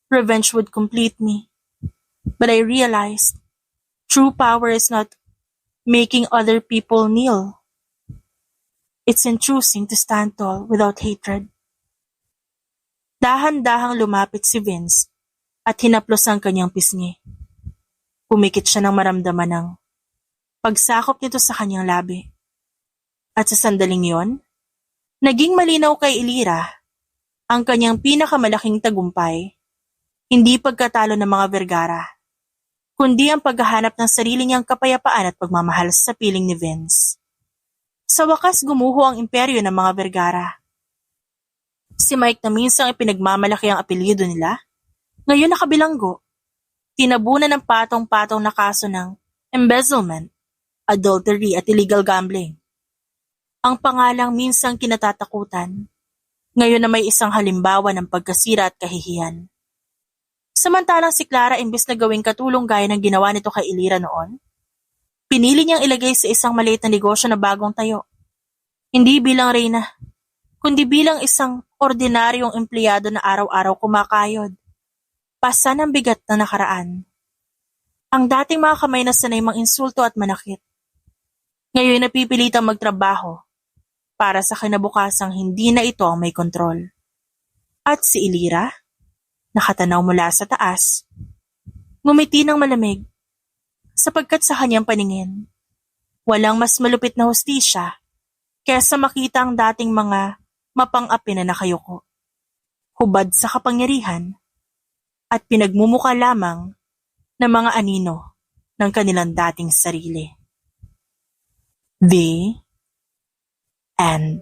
revenge would complete me. But I realized true power is not making other people kneel. It's in choosing to stand tall without hatred. Dahan-dahang lumapit si Vince at hinaplos ang kanyang pisngi. Pumikit siya nang maramdaman ng pagsakop nito sa kanyang labi. At sa sandaling yon, naging malinaw kay Elira ang kanyang pinakamalaking tagumpay, hindi pagkatalo ng mga Vergara, kundi ang paghahanap ng sarili niyang kapayapaan at pagmamahal sa piling ni Vince. Sa wakas gumuho ang imperyo ng mga Vergara. Si Mike na minsang ipinagmamalaki ang apelyido nila, ngayon nakabilanggo. Tinabunan ng patong-patong na kaso ng embezzlement, adultery at illegal gambling. Ang pangalang minsang kinatatakutan, ngayon na may isang halimbawa ng pagkasira at kahihiyan. Samantalang si Clara imbes na gawing katulong gaya ng ginawa nito kay Elira noon, pinili niyang ilagay sa isang maliit na negosyo na bagong tayo. Hindi bilang reyna, kundi bilang isang ordinaryong empleyado na araw-araw kumakayod. Pasan ang bigat na nakaraan. Ang dating mga kamay na sanay insulto at manakit. Ngayon napipilitang magtrabaho para sa kinabukasang hindi na ito ang may kontrol. At si Elira, nakatanaw mula sa taas, ngumiti ng malamig sapagkat sa kanyang paningin, walang mas malupit na hustisya kaysa makita ang dating mga mapang-api na nakayuko, hubad sa kapangyarihan at pinagmumukha lamang ng mga anino ng kanilang dating sarili. The End.